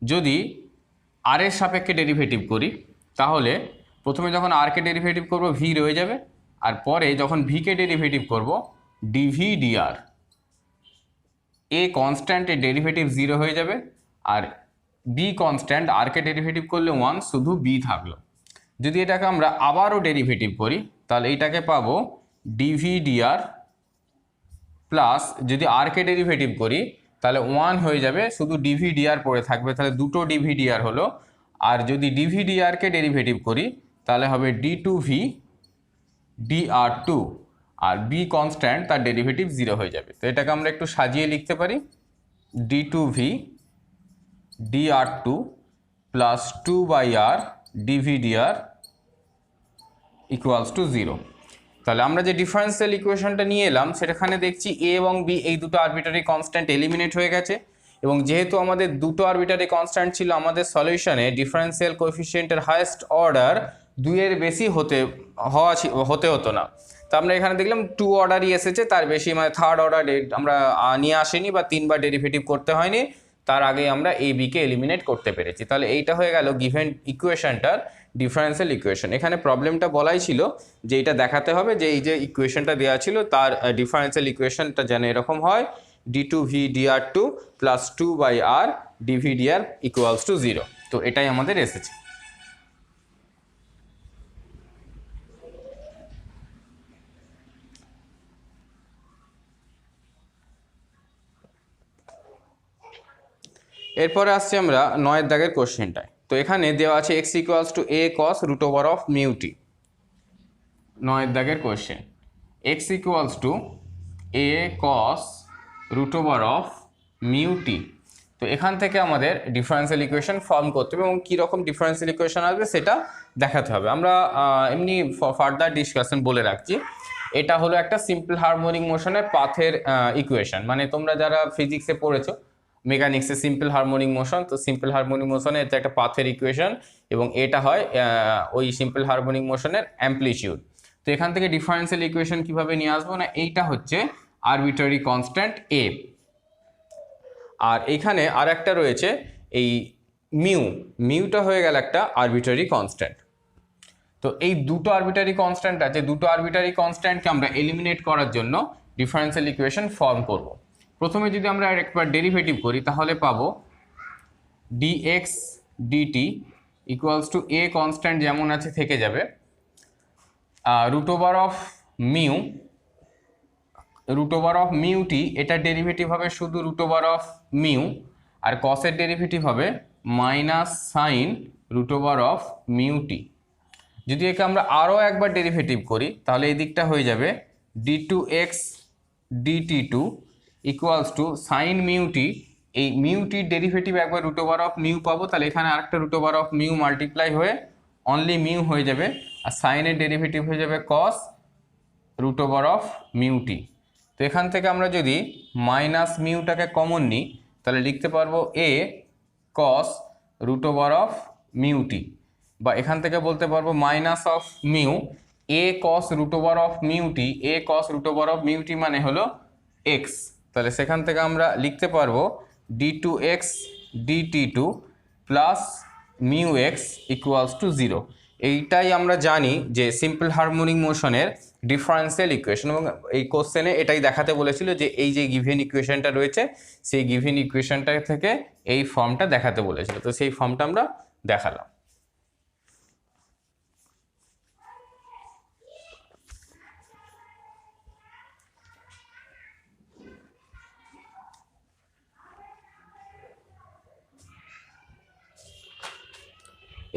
যদি আর এর সাপেক্ষে ডেরিভেটিভ করি তাহলে প্রথমে যখন আর কে ডেরিভেটিভ করব ভি রয়ে যাবে, আর পরে যখন ভি কে ডেরিভেটিভ করব ডিভি ডিআর, এ কনস্ট্যান্টের ডেরিভেটিভ 0 হয়ে যাবে, আর বি কনস্ট্যান্ট আর কে ডেরিভেটিভ করলে 1, শুধু বি থাকলো। যদি এটাকে আমরা আবারও ডেরিভেটিভ করি তাহলে এইটাকে পাবো ডিভি ডিআর প্লাস, যদি আর কে ডেরিভেটিভ করি তাহলে 1 হয়ে যাবে, শুধু ডিভি ডিআর পড়ে থাকবে, তাহলে দুটো ডিভি ডিআর হলো। আর যদি ডিভি ডিআরকে ডেরিভেটিভ করি তাহলে হবে d two V DR two, আর বি কনস্ট্যান্ট তার ডেরিভেটিভ 0 হয়ে যাবে। তো এটাকে আমরা একটু সাজিয়ে লিখতে পারি d two V DR two plus 2/r dv dr equals to 0। তাহলে আমরা যে ডিফারেন্সিয়াল ইকুয়েশনটা নিয়ে এলাম সেটাখানে দেখছি এ এবং বি এই দুটো আরবিটারি কনস্ট্যান্ট এলিমিনেট হয়ে গেছে, এবং যেহেতু আমাদের দুটো আরবিটারি কনস্ট্যান্ট ছিল, আমাদের সলিউশনে ডিফারেন্সিয়াল কোএফিসিয়েন্টের হাইয়েস্ট অর্ডার 2 এর বেশি হতে হতো না। তো আমরা এখানে দেখলাম 2 অর্ডারই এসেছে, তার বেশি মানে থার্ড অর্ডার আমরা নিয়ে আসিনি বা 3বার ডেরিভেটিভ করতে হয়নি, তার আগে আমরা এ বিকে এলিমিনেট করতে পেরেছি। তাহলে এইটা হয়ে গেল গিভেন ইকুয়েশনটার ডিফারেন্সিয়াল ইকুয়েশন। এখানে প্রবলেমটা বলাই ছিল যে এটা দেখাতে হবে যে এই যে ইকুয়েশনটা দেওয়া ছিল তার ডিফারেন্সিয়াল ইকুয়েশনটা যেন এরকম হয় d two V DR two plus 2/r dv dr equals to 0। তো এটাই আমাদের এসেছে। এরপরে আসছি আমরা 9 দাগের কোশ্চেনটায়। তো এখানে দেওয়া আছে X equals to A cos root over of mu t. 9 দাগের question, X equals to A cos root over of mu t. তো এখান থেকে আমাদের ডিফারেন্সিয়াল ইকুয়েশন ফর্ম করতে হবে, এবং কীরকম ডিফারেন্সিয়াল ইকুয়েশন আসবে সেটা দেখাতে হবে। আমরা এমনি ফার্দার ডিসকাশন বলে রাখছি, এটা হলো একটা সিম্পল হারমোনিক মোশনের পাথের ইকুয়েশন। মানে তোমরা যারা ফিজিক্সে পড়েছো মেকানিক্সে সিম্পল হারমোনিক মোশন, তো সিম্পল হারমোনিক মোশনে এটা একটা পাথের ইকুয়েশন, এবং এটা হয় ওই সিম্পল হারমোনিক মোশনের অ্যাম্পলিটিউড। তো এখান থেকে ডিফারেন্সিয়াল ইকুয়েশন কিভাবে নিয়ে আসবো না, এইটা হচ্ছে আরবিটারি কনস্ট্যান্ট এ, আর এইখানে আর একটা রয়েছে এই মিউটা হয়ে গেল একটা আরবিটারি কনস্ট্যান্ট। তো এই দুটো আরবিটারি কনস্ট্যান্ট আছে, দুটো আরবিটারি কনস্ট্যান্টকে আমরা এলিমিনেট করার জন্য ডিফারেন্সিয়াল ইকুয়েশন ফর্ম করব। প্রথমে যদি আমরা একবার ডেরিভেটিভ করি তাহলে পাবো dx dt equals to a constant যেমন আছে থেকে যাবে, রুট ওভার অফ মিউটি, এটার ডেরিভেটিভ হবে শুধু রুট ওভার অফ মিউ, আর কসের ডেরিভেটিভ হবে minus sine root over of mu t. যদি একে আমরা আরও একবার ডেরিভেটিভ করি তাহলে এই দিকটা হয়ে যাবে d two X d t two equals to sine mu t, এই মিউটির ডেরিভেটিভ একবার রুট ওভার অফ মিউ পাবো, তাহলে এখানে আরেকটা root over of mu multiply হয়ে অনলি মিউ হয়ে যাবে, আর সাইনের ডেরিভেটিভ হয়ে যাবে cos root over of mu t. তো এখান থেকে আমরা যদি মাইনাস মিউটাকে কমন নিই তাহলে লিখতে পারবো A cos root over of mu t, বা এখান থেকে বলতে পারবো minus of mu A cos root over of mu t, A cos root over of mu t মানে হলো এক্স। তাহলে সেখান থেকে আমরা লিখতে পারবো d two X d t two plus mu X equals to 0। এইটাই আমরা জানি যে সিম্পল হারমোনিক মোশনের ডিফারেন্সিয়াল ইকুয়েশন, এবং এই কোশ্চেনে এটাই দেখাতে বলেছিল যে এই যে গিভেন ইকুয়েশনটা রয়েছে সেই গিভেন ইকুয়েশনটা থেকে এই ফর্মটা দেখাতে বলেছিল, তো সেই ফর্মটা আমরা দেখালাম।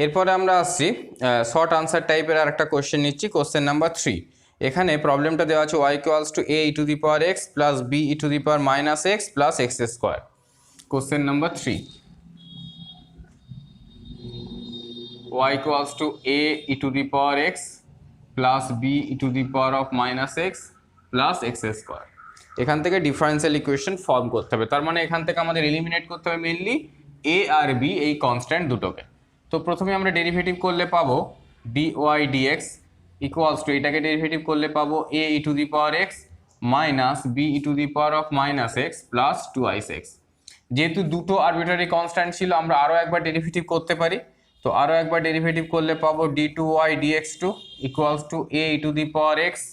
এরপরে আমরা আসছি শর্ট আনসার টাইপের আর একটা কোশ্চেন নিচ্ছি, কোশ্চেন নাম্বার 3। এখানে প্রবলেমটা দেওয়া আছে y equals to a E to the power x plus b E to the power minus x plus x square. Question number 3, y equals to a E to the power x plus b E to the power of minus x plus x square. এখান থেকে differential equation form করতে হবে, তার মানে এখান থেকে আমাদের eliminate করতে হবে মেনলি a আর b এই কনস্ট্যান্ট দুটোকে। তো প্রথমে আমরা ডেরিভেটিভ করলে পাবো dy dx ইকুয়ালস টু, এটাকে ডেরিভেটিভ করলে পাবো a E to the power x minus b E to the power of minus x plus 2x। যেহেতু দুটো আরবিটারি কনস্ট্যান্ট ছিল আমরা আরও একবার ডেরিভেটিভ করতে পারি, তো আরও একবার ডেরিভেটিভ করলে পাবো d two Y dx two equals to A E to the power X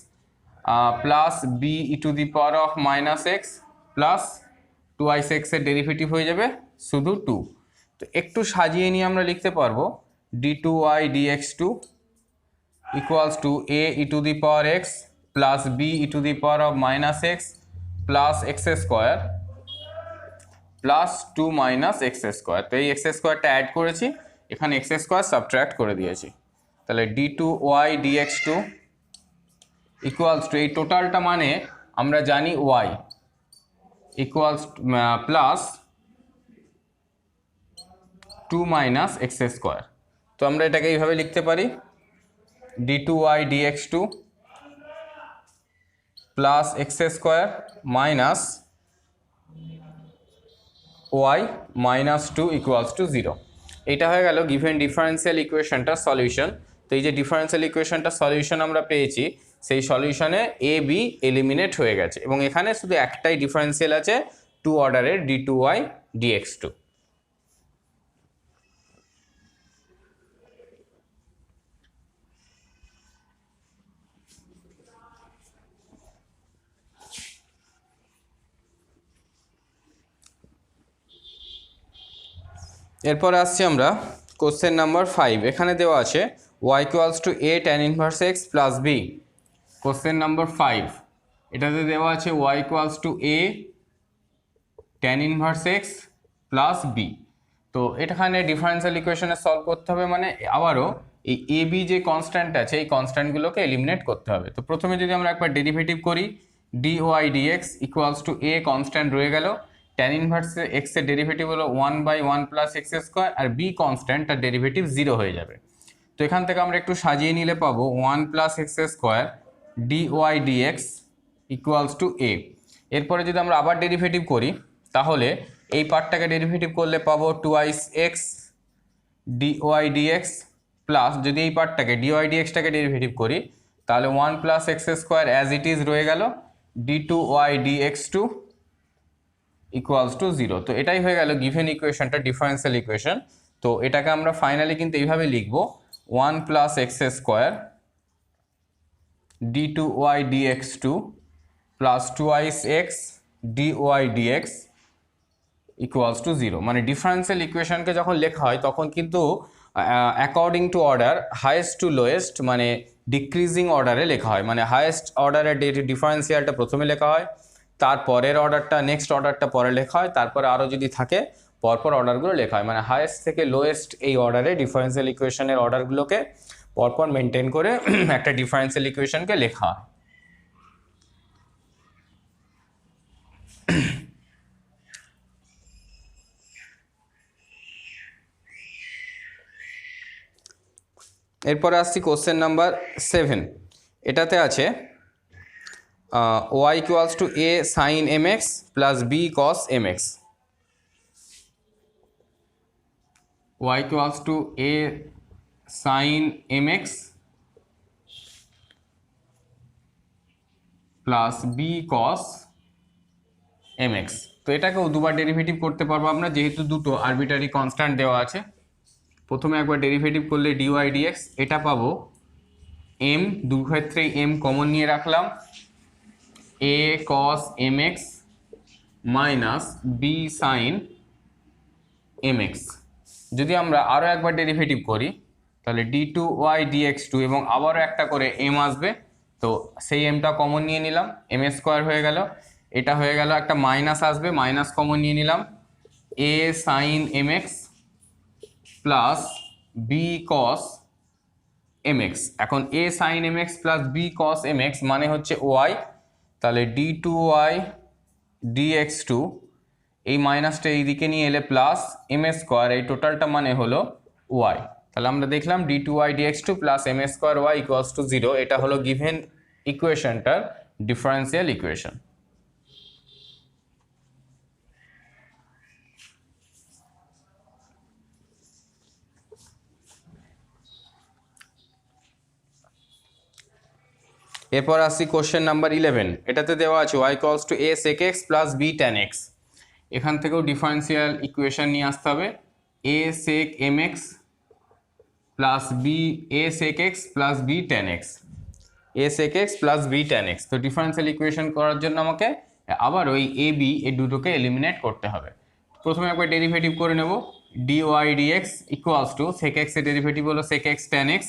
plus B E to the power of minus X plus two ice এক্সের ডেরিভেটিভ হয়ে যাবে শুধু টু। তো একটু সাজিয়ে নিয়ে আমরা লিখতে পারবো d two Y dx two equals to a e to the power x plus b e to the power of minus x plus x square plus 2 minus x square। তো এই x স্কোয়ারটা অ্যাড করেছি, এখানে x square subtract করে দিয়েছি। তাহলে d2y dx2 equals to এই টোটালটা মানে আমরা জানি y equals plus 2 minus x square। তো আমরা এটাকে এইভাবে লিখতে পারি d2y dx2 plus x square minus y minus 2 equals to 0। এটা হয়ে গেল গিভেন ডিফারেন্সিয়াল ইকুয়েশনটার সলিউশন। তো এই যে ডিফারেন্সিয়াল ইকুয়েশনটার সলিউশন আমরা পেয়েছি, সেই সলিউশনে এ বি এলিমিনেট হয়ে গেছে এবং এখানে শুধু একটাই ডিফারেন্সিয়াল আছে টু অর্ডারের d2y dx2। এরপর আসছি আমরা কোশ্চেন নাম্বার 5। এখানে দেওয়া আছে y equals to a tan inverse x plus b। Question number 5 এটাতে দেওয়া আছে y equals to a tan inverse x plus b। তো এখানে ডিফারেন্সিয়াল ইকুয়েশনে সলভ করতে হবে, মানে আবারও এই এ বি যে কনস্ট্যান্ট আছে এই কনস্ট্যান্টগুলোকে এলিমিনেট করতে হবে। তো প্রথমে যদি আমরা একবার ডেরিভেটিভ করি dy dx equals to a constant রয়ে গেল, tan ইনভার্স এক্স এর ডেরিভেটিভ হলো 1/1 প্লাস এক্স স্কোয়ার আর বি কনস্ট্যান্ট তার ডেরিভেটিভ 0 হয়ে যাবে। তো এখান থেকে আমরা একটু সাজিয়ে নিলে পাবো 1 plus x square dy dx equals to a। এরপরে যদি আমরা আবার ডেরিভেটিভ করি তাহলে এই পার্টটাকে ডেরিভেটিভ করলে পাবো 2x dy dx প্লাস যদি এই পার্টটাকে dy dxটাকে ডেরিভেটিভ করি তাহলে 1 plus x square as it is রয়ে গেল d2y dx2 ইকুয়ালস টু 0। তো এটাই হয়ে গেল গিভেন ইকুয়েশনটা ডিফারেন্সিয়াল ইকুয়েশন। তো এটাকে আমরা ফাইনালি কিন্তু এইভাবে লিখব 1 plus x square d2y dx2 plus 2x dy dx equals to 0। মানে ডিফারেন্সিয়াল ইকুয়েশনকে যখন লেখা হয় তখন কিন্তু according to order highest two lowest মানে ডিক্রিজিং অর্ডারে লেখা হয়। মানে হাইয়েস্ট অর্ডারের ডিফারেন্সিয়ালটা প্রথমে লেখা হয়, তারপরের অর্ডারটা নেক্সট অর্ডারটা পরে লেখা হয়, তারপরে আরও যদি থাকে পরপর অর্ডারগুলো লেখা হয়। মানে হাইয়েস্ট থেকে লোয়েস্ট এই অর্ডারে ডিফারেন্সিয়াল ইকুয়েশনের অর্ডারগুলোকে পরপর মেনটেন করে একটা ডিফারেন্সিয়াল ইকুয়েশনকে লেখা হয়। এরপরে আসছি কোশ্চেন নাম্বার 7। এটাতে আছে y equals to a sin mx plus b cos mx। y equals to a sin mx plus b cos mx। তো এটাকেও দুবার ডেরিভেটিভ করতে পারবো আমরা, যেহেতু দুটো আরবিটারি কনস্ট্যান্ট দেওয়া আছে। প্রথমে একবার ডেরিভেটিভ করলে dy dx এটা পাবো m, দু ক্ষেত্রেই m কমন নিয়ে রাখলাম, a cos mx minus b sin mx। যদি আমরা আরও একবার ডেরিভেটিভ করি তাহলে d2y dx2 এবং আবারও একটা করে m আসবে, তো সেই mটা কমন নিয়ে নিলাম, m স্কোয়ার হয়ে গেল। এটা হয়ে গেল একটা মাইনাস আসবে, মাইনাস কমন নিয়ে নিলাম, a sin mx plus b cos mx। এখন a sin mx plus b cos mx মানে হচ্ছে y, তাহলে d2y dx2 এই মাইনাসটা এই দিকে নিয়ে এলে প্লাস m স্কোয়ার, এই টোটালটা মানে হলো y। তাহলে আমরা দেখলাম d2y dx2 plus m square y equals to 0। এটা হলো গিভেন ইকুয়েশনটার ডিফারেন্সিয়াল ইকুয়েশন। এরপর আসছি কোশ্চেন নাম্বার 11। এটাতে দেওয়া আছে y equals to a sec x plus b tan x। এখান থেকেও ডিফারেন্সিয়াল ইকুয়েশন নিয়ে আসতে হবে, a sec mx plus B A sec x plus B tan x, A sec x plus B tan x. তো differential equation করার জন্য আমাকে আবার ওই এ বি এই দুটোকে এলিমিনেট করতে হবে। প্রথমে একবার ডেরিভেটিভ করে নেব, d Y d X equals to sec এক্সের ডেরিভেটিভ হলো সেক এক্স টেন এক্স,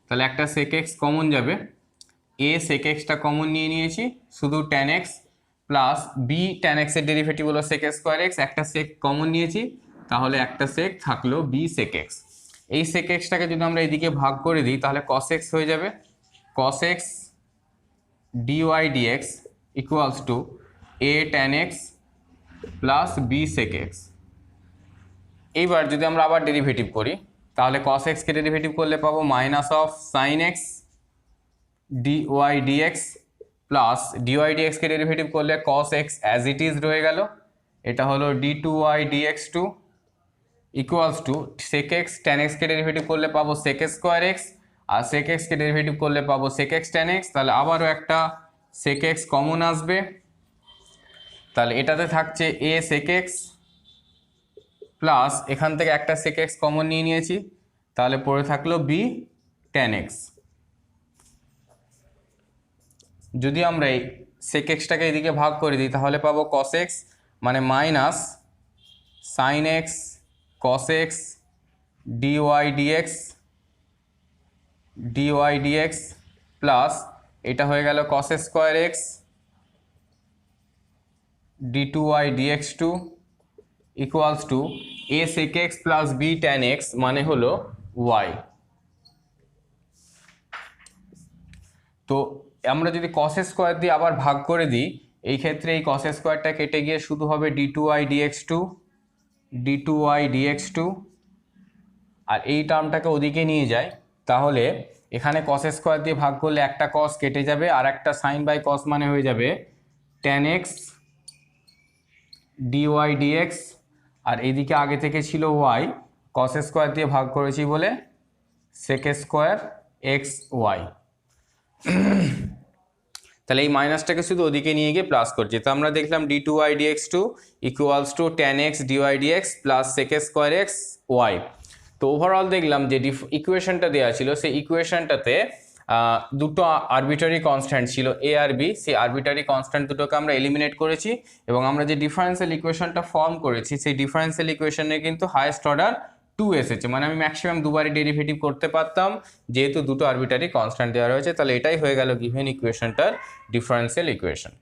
তাহলে একটা সেক এক্স কমন যাবে, এ সেক এক্সটা কমন নিয়ে নিয়েছি, শুধু tan x plus B tan এক্সের ডেরিভেটিভ হলো সেক স্কোয়ার এক্স, একটা সেক কমন নিয়েছি, তাহলে একটা সেক থাকলো বি সেক এক্স। এই সেক এক্সটাকে যদি আমরা এদিকে ভাগ করে দিই তাহলে কস এক্স হয়ে যাবে, cos X dy dx equals to A tan x plus B sec X. এইবার যদি আমরা আবার ডেরিভেটিভ করি তাহলে কস এক্সকে ডেরিভেটিভ করলে পাবো minus of sine X dy dx plus d y ডিএক্সকে ডেরিভেটিভ করলে cos X as it is রয়ে গেল, এটা হলো d two Y dx two equals to sec X tan এক্সকে ডেরিভেটিভ করলে পাবো সেক স্কোয়ার এক্স, আর সেক এক্সকে ডেরিভেটিভ করলে পাবো সেক এক্স টেন এক্স, তাহলে আবারও একটা সেক এক্স কমন আসবে, তাহলে এটাতে থাকছে এ সেক এক্স প্লাস এখান থেকে একটা সেক এক্স কমন নিয়ে নিয়েছি, তাহলে পড়ে থাকলো বি টেন এক্স। যদি আমরা এই সেক এক্সটাকে এদিকে ভাগ করে দিই তাহলে পাবো কস এক্স মানে minus sine X cos X dy d x d y dx plus এটা হয়ে গেল cos square X d two Y dx two equals to A sec x plus B tan X মানে হলো ওয়াই। তো আমরা যদি কস স্কোয়ার দিয়ে আবার ভাগ করে দিই, এই ক্ষেত্রে এই কস স্কোয়ারটা কেটে গিয়ে শুধু হবে d two Y dx two, d two Y dx two, আর এই টার্মটাকে ওদিকে নিয়ে যায়, তাহলে এখানে কস স্কোয়ার দিয়ে ভাগ করলে একটা কস কেটে যাবে আর একটা সাইন বাই কস মানে হয়ে যাবে টেন এক্স ডিওয়াই ডিএক্স, আর এইদিকে আগে থেকে ছিল ওয়াই, কস স্কোয়ার দিয়ে ভাগ করেছি বলে সেক স্কোয়ার এক্স ওয়াই। তাহলে এই মাইনাসটাকে শুধু ওদিকে নিয়ে গিয়ে প্লাস করছি, তো আমরা দেখলাম d two Y dx two equals to tan x dy dx plus sec square x y. তো ওভারঅল দেখলাম যে ইকুয়েশনটা দেওয়া ছিল সেই ইকুয়েশনটাতে দুটো আরবিটারি কনস্ট্যান্ট ছিল এ আর বি, সেই আরবিটারি কনস্ট্যান্ট দুটোকে আমরা এলিমিনেট করেছি এবং আমরা যে ডিফারেন্সিয়াল ইকুয়েশনটা ফর্ম করেছি সেই ডিফারেন্সিয়াল ইকুয়েশনে কিন্তু হাইয়েস্ট অর্ডার 2 এসেছে, মানে আমি ম্যাক্সিমাম দুবারই ডেরিভেটিভ করতে পারতাম যেহেতু দুটো আরবিটারি কনস্ট্যান্ট দেওয়া রয়েছে, তাহলে এটাই হয়ে গেল গিভেন ইকুয়েশনটার ডিফারেন্সিয়াল ইকুয়েশন।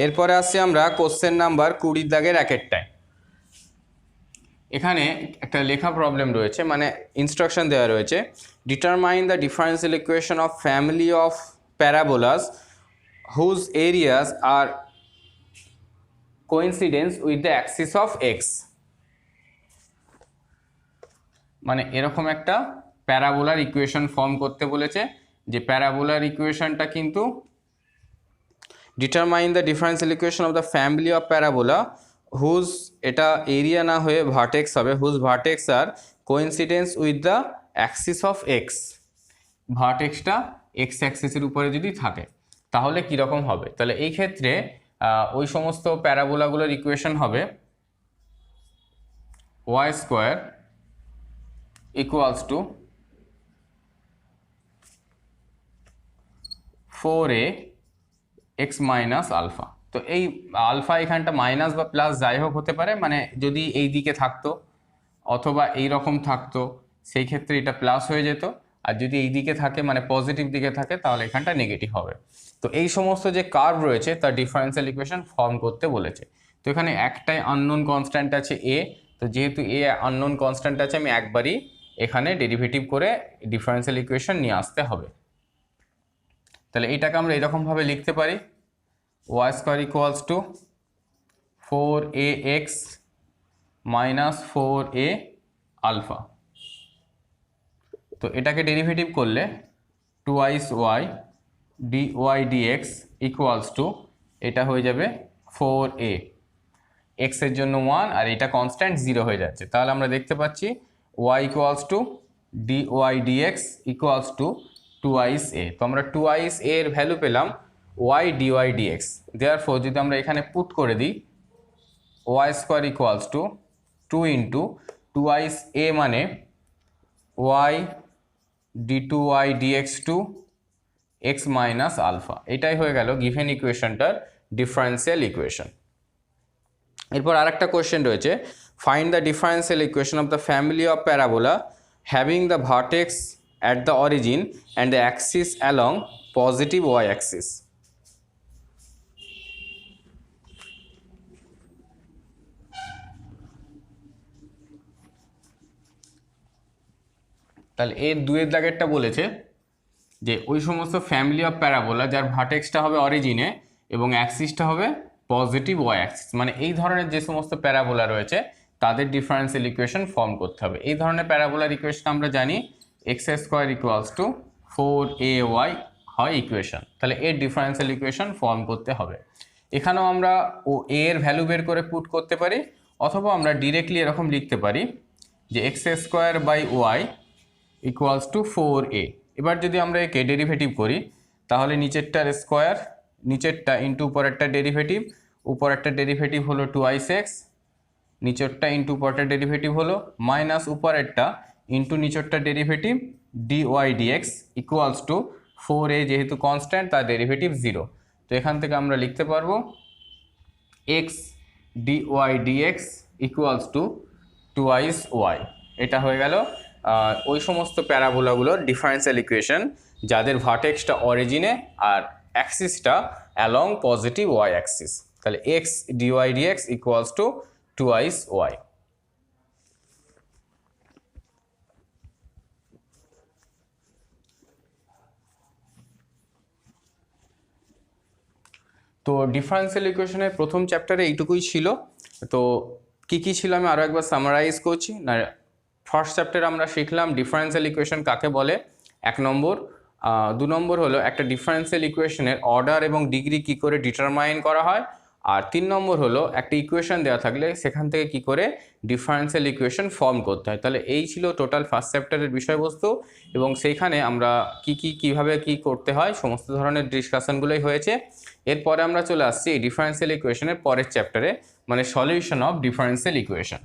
এরপরে আসছি আমরা কোশ্চেন নাম্বার 20 দাগের একেরটায়। এখানে একটা লেখা প্রবলেম রয়েছে, মানে ইনস্ট্রাকশন দেওয়া রয়েছে, determine the differential equation of family of parabolas whose areas are coincidence with the axis of X. মানে এরকম একটা প্যারাবোলার ইকুয়েশন ফর্ম করতে বলেছে, যে প্যারাবোলার ইকুয়েশনটা কিন্তু determine the differential equation of the family of parabola whose, এটা এরিয়া না হয়ে ভার্টেক্স হবে, whose vertex are coincidence with the axis of X. ভার্টেক্সটা এক্স অ্যাক্সিসের উপরে যদি থাকে তাহলে কীরকম হবে, তাহলে এই ক্ষেত্রে ওই সমস্ত প্যারাবোলাগুলোর ইকুয়েশন হবে y square equals to 4a x minus alpha. তো এই আলফা এখানটা মাইনাস বা প্লাস যাই হোক হতে পারে, মানে যদি এই দিকে থাকতো অথবা এই রকম থাকতো সেই ক্ষেত্রে এটা প্লাস হয়ে যেত, আর যদি এই দিকে থাকে মানে পজিটিভ দিকে থাকে তাহলে এখানটা নেগেটিভ হবে। তো এই সমস্ত যে কার্ভ রয়েছে তার ডিফারেন্সিয়াল ইকুয়েশন ফর্ম করতে বলেছে। তো এখানে একটাই আননোন কনস্ট্যান্ট আছে এ, তো যেহেতু এ আননোন কনস্ট্যান্ট আছে আমি একবারই এখানে ডেরিভেটিভ করে ডিফারেন্সিয়াল ইকুয়েশন নিয়ে আসতে হবে। তাহলে এইটাকে আমরা এরকমভাবে লিখতে পারি, y square equals to 4ax minus 4a alpha. তো এটাকে ডেরিভেটিভ করলে 2y dy dx equals two এটা হয়ে যাবে 4a। এক্স এর জন্য 1 আর এটা কনস্ট্যান্ট 0 হয়ে যাচ্ছে। তাহলে আমরা দেখতে পাচ্ছি y equals two dy dx equals two 2is a। তো আমরা 2is a এর ভ্যালু পেলাম y dy dx। দেয়ারফর যদি আমরা এখানে পুট করে দিই y square equals to 2 into 2is a মানে y d2y dx two x minus alpha. এটাই হয়ে গেল গিভেন ইকুয়েশনটার ডিফারেন্সিয়াল ইকুয়েশন। এরপর আরেকটা কোয়েশ্চেন রয়েছে, find the differential equation of the family of parabola having the vertex at the origin and the axis along positive y axis. তাহলে এর দুয়ের দাগেরটা বলেছে যে ওই সমস্ত ফ্যামিলি অফ প্যারাবোলা যার ভার্টেক্সটা হবে অরিজিনে এবং অ্যাক্সিসটা হবে পজিটিভ ওয়াই অ্যাক্সিস, মানে এই ধরনের যে সমস্ত প্যারাবোলা রয়েছে তাদের ডিফারেন্সিয়াল ইকুয়েশন ফর্ম করতে হবে। এই ধরনের প্যারাবোলার ইকুয়েশন আমরা জানি x square equals two 4ay হয় ইকুয়েশন। তাহলে এর ডিফারেন্সিয়াল ইকুয়েশন ফর্ম করতে হবে। এখানেও আমরা ও এর ভ্যালু বের করে পুট করতে পারি, অথবা আমরা ডিরেক্টলি এরকম লিখতে পারি যে x square by y equals to 4a। এবার যদি আমরা একে ডেরিভেটিভ করি তাহলে নিচেরটার স্কোয়ার, নিচেরটা ইন্টু উপরেরটা ডেরিভেটিভ, উপরেরটা ডেরিভেটিভ হলো 2x, নিচেরটা ইন্টু উপরেরটা ডেরিভেটিভ হলো মাইনাস উপরেরটা ইন্টু নিচেরটা derivative dy dx equals to 4a, যেহেতু কনস্ট্যান্ট তার ডেরিভেটিভ 0। তো এখান থেকে আমরা লিখতে পারবো x dy dx equals two 2is y। এটা হয়ে গেল ওই সমস্ত প্যারাবোলাগুলোর ডিফারেন্সিয়াল ইকুয়েশন যাদের ভার্টেক্সটা অরিজিনে আর অ্যাক্সিসটা অ্যালং পজিটিভ ওয়াই অ্যাক্সিস। তাহলে x dy dx equals two 2is y। তো ডিফারেন্সিয়াল ইকুয়েশনের প্রথম চ্যাপ্টারে এইটুকুই ছিল। তো কী কী ছিল আমি আরও একবার সামারাইজ করছি না। ফার্স্ট চ্যাপ্টারে আমরা শিখলাম ডিফারেন্সিয়াল ইকুয়েশন কাকে বলে, 1 নম্বর। 2 নম্বর হলো একটা ডিফারেন্সিয়াল ইকুয়েশনের অর্ডার এবং ডিগ্রি কী করে ডিটারমাইন করা হয়, আর 3 নম্বর হলো একটা ইকুয়েশন দেওয়া থাকলে সেখান থেকে কী করে ডিফারেন্সিয়াল ইকুয়েশন ফর্ম করতে হয়। তাহলে এই ছিল টোটাল ফার্স্ট চ্যাপ্টারের বিষয়বস্তু, এবং সেইখানে আমরা কীভাবে কী করতে হয় সমস্ত ধরনের ডিসকাশনগুলোই হয়েছে। এরপরে আমরা চলে আসছি এই ডিফারেন্সিয়াল ইকুয়েশনের পরের চ্যাপ্টারে, মানে সলিউশন অফ ডিফারেন্সিয়াল ইকুয়েশন।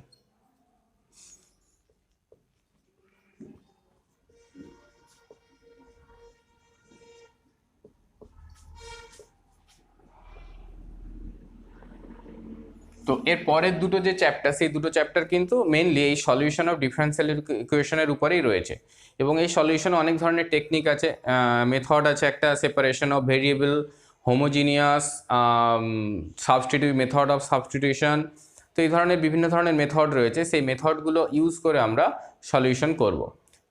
তো এর পরের দুটো যে চ্যাপ্টার, সেই দুটো চ্যাপ্টার কিন্তু মেইনলি এই সলিউশন অফ ডিফারেন্সিয়াল ইকুয়েশনের উপরেই রয়েছে। এবং এই সলিউশনে অনেক ধরনের টেকনিক আছে, মেথড আছে, একটা separation of variable, homogeneous, method of substitution. তো এই ধরনের বিভিন্ন ধরনের মেথড রয়েছে, সেই মেথডগুলো ইউজ করে আমরা সলিউশন করব।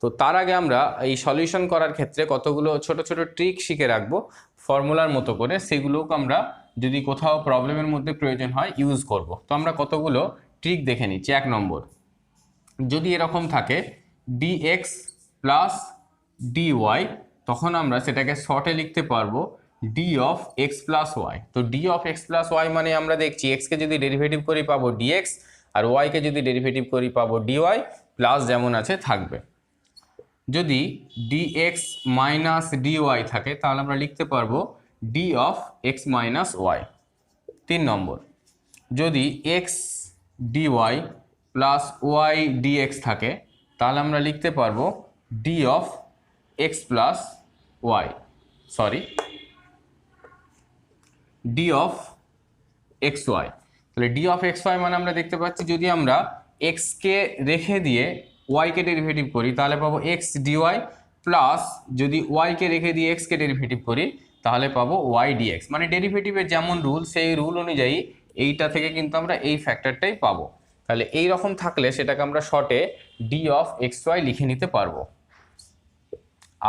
তো তার আগে আমরা এই সলিউশন করার ক্ষেত্রে কতগুলো ছোট ছোট ট্রিক শিখে রাখবো ফর্মুলার মতো করে, সেগুলোকে আমরা যদি কোথাও প্রবলেমের মধ্যে প্রয়োজন হয় ইউজ করব। তো আমরা কতগুলো ট্রিক দেখে নিচ্ছি। 1 নম্বর, যদি এরকম থাকে dx প্লাস dy, তখন আমরা সেটাকে শর্টে লিখতে পারবো d of x plus y. তো d of x plus y মানে আমরা দেখছি এক্সকে যদি ডেরিভেটিভ করি পাবো dx, আর ওয়াইকে যদি ডেরিভেটিভ করি পাবো dy, প্লাস যেমন আছে থাকবে। যদি dx মাইনাস dy থাকে তাহলে আমরা লিখতে পারবো d of x minus y. 3 নম্বর, যদি x dy plus y dx থাকে তাহলে আমরা লিখতে পারবো d of x plus y, d of xy। তাহলে d অফ xy মানে আমরা দেখতে পাচ্ছি যদি আমরা x কে রেখে দিয়ে y কে ডেরিভেটিভ করি তাহলে পাবো x dy, প্লাস যদি y কে রেখে দিয়ে x কে ডেরিভেটিভ করি তাহলে পাবো y dx। মানে ডেরিভেটিভের যেমন রুল সেই রুল অনুযায়ী এইটা থেকে কিন্তু আমরা এই ফ্যাক্টরটাই পাবো। তাহলে এই রকম থাকলে সেটাকে আমরা শর্টে d অফ xy লিখে নিতে পারবো।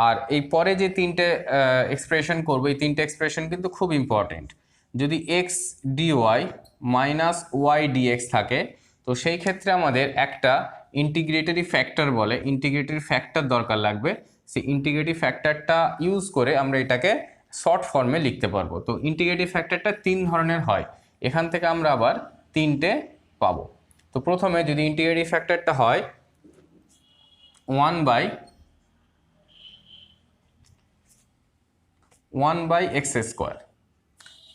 আর এই পরে যে তিনটে এক্সপ্রেশন করবো, এই তিনটে এক্সপ্রেশন কিন্তু খুব ইম্পর্টেন্ট। যদি x dy minus y dx থাকে তো সেই ক্ষেত্রে আমাদের একটা ইন্টিগ্রেটরি ফ্যাক্টর বলে ইন্টিগ্রেটরি ফ্যাক্টর দরকার লাগবে। সেই ইন্টিগ্রেটরি ফ্যাক্টরটা ইউজ করে আমরা এটাকে শর্ট ফর্মে লিখতে পারবো। তো ইন্টিগ্রেটরি ফ্যাক্টরটা 3 ধরনের হয়, এখান থেকে আমরা আবার তিনটে পাবো। তো প্রথমে যদি ইন্টিগ্রেটিভ ফ্যাক্টরটা হয় 1/x স্কোয়ার,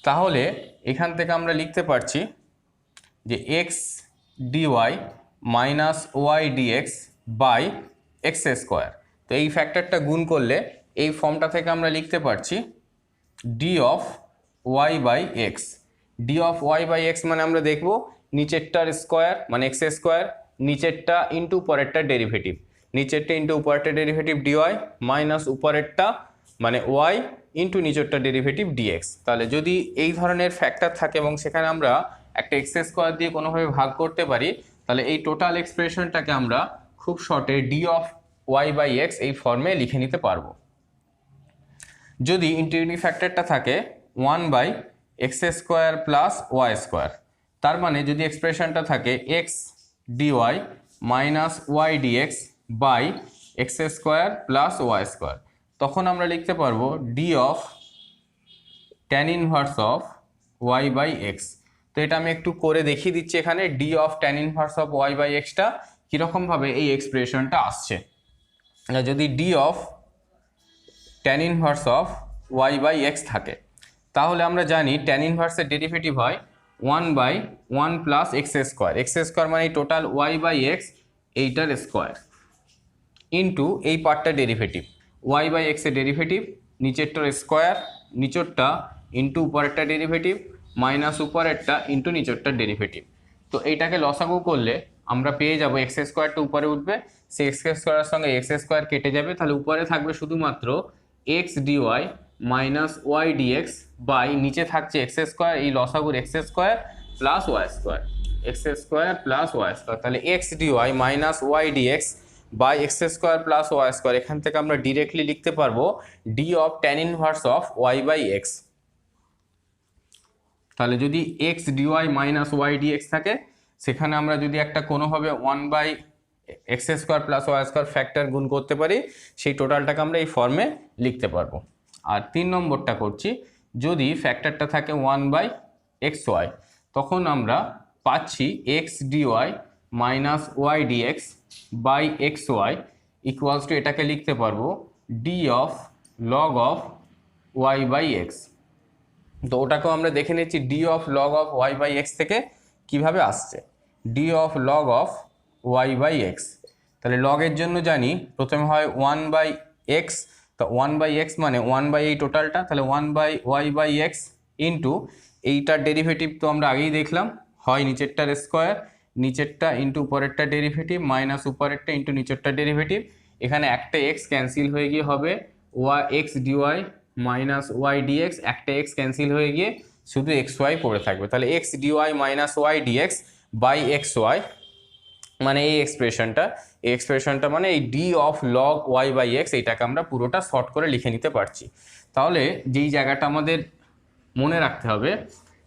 তাহলে এখান থেকে আমরা লিখতে পারছি যে x dy minus y dx by x square. তো এই ফ্যাক্টরটা গুণ করলে এই ফর্মটা থেকে আমরা লিখতে পারছি d of y by x. D of y by x মানে আমরা দেখব নিচেরটার স্কোয়ার মানে এক্স স্কোয়ার, নিচেরটা ইন্টু উপরেরটা ডেরিভেটিভ, নিচেরটা ইন্টু উপরেরটা ডেরিভেটিভ ডিওয়াই মাইনাস উপরেরটা মানে ওয়াই ইন্টু নিচেরটা ডেরিভেটিভ ডিএক্স। তাহলে যদি এই ধরনের ফ্যাক্টর থাকে এবং সেখানে আমরা একটা এক্স স্কোয়ার দিয়ে কোনোভাবে ভাগ করতে পারি, তাহলে এই টোটাল এক্সপ্রেশনটাকে আমরা খুব শর্টে d of y by x এই ফর্মে লিখে নিতে পারবো। যদি ইন্টিগ্রেটিভ ফ্যাক্টরটা থাকে 1/x square plus y square, তার মানে যদি এক্সপ্রেশনটা থাকে x dy minus y dx by x square plus y square, তখন আমরা লিখতে পারবো d of tan inverse of y by x. তো এটা আমি একটু করে দেখিয়ে দিচ্ছি এখানে d of tan inverse of y by এক্সটা কীরকমভাবে এই এক্সপ্রেশনটা আসছে। যদি d of tan inverse of y by x থাকে, তাহলে আমরা জানি ট্যান ইনভার্সের ডেরিভেটিভ হয় 1/1 plus x square. X square মানে টোটাল ওয়াই বাই এক্স এইটার স্কোয়ার ইন্টু এই পার্টটা ডেরিভেটিভ ওয়াই বাই এক্সের ডেরিভেটিভ, নিচেরটার স্কোয়ার, নিচেরটা ইন্টু উপরেরটা ডেরিভেটিভ মাইনাস উপরেরটা ইন্টু নিচেরটার ডেরিভেটিভ। তো এইটাকে লসাগু করলে আমরা পেয়ে যাব এক্স স্কোয়ারটা উপরে উঠবে, সেই এক্স স্কোয়ারের সঙ্গে এক্স স্কোয়ার কেটে যাবে, তাহলে উপরে থাকবে শুধুমাত্র x dy minus y dx by নিচে থাকছে এক্স স্কোয়ার, এই লসাগুর x square plus y square, x square plus y square. তাহলে x dy minus y dx by x square plus y square, এখান থেকে আমরা ডিরেক্টলি লিখতে পারবো d of tan inverse of y by x. তাহলে যদি x dy minus y dx থাকে, সেখানে আমরা যদি একটা কোনোভাবে 1/x square plus y square factor গুণ করতে পারি, সেই টোটালটাকে আমরা এই ফর্মে লিখতে পারবো। আর 3 নম্বরটা করছি, যদি ফ্যাক্টরটা থাকে 1/xy, তখন আমরা পাচ্ছি x dy minus y dx by x y equals to এটাকে লিখতে পারবো d of log of y by x. তো ওটাকেও আমরা দেখে নিচ্ছি d of log of y by x থেকে কীভাবে আসছে। D of log of y by x, তাহলে লগের জন্য জানি প্রথমে হয় 1/x, তো 1/x মানে 1/, এই টোটালটা, তাহলে 1/y বাই এক্স ইন্টু এইটার ডেরিভেটিভ তো আমরা আগেই দেখলাম হয় নিচেরটার স্কোয়ার, নিচেরটা ইন্টু উপরেরটা ডেরিভেটিভ মাইনাস উপরেরটা ইন্টু নিচেরটা ডেরিভেটিভ, এখানে একটা এক্স ক্যান্সেল হয়ে গিয়ে হবে y x dy minus y dx, একটা এক্স ক্যান্সেল হয়ে গিয়ে শুধু এক্স ওয়াই পড়ে থাকবে, তাহলে x dy minus y dx by x y মানে এই এক্সপ্রেশনটা মানে এই d of log y by x, এইটাকে আমরা পুরোটা শর্ট করে লিখে নিতে পারছি। তাহলে যেই জায়গাটা আমাদের মনে রাখতে হবে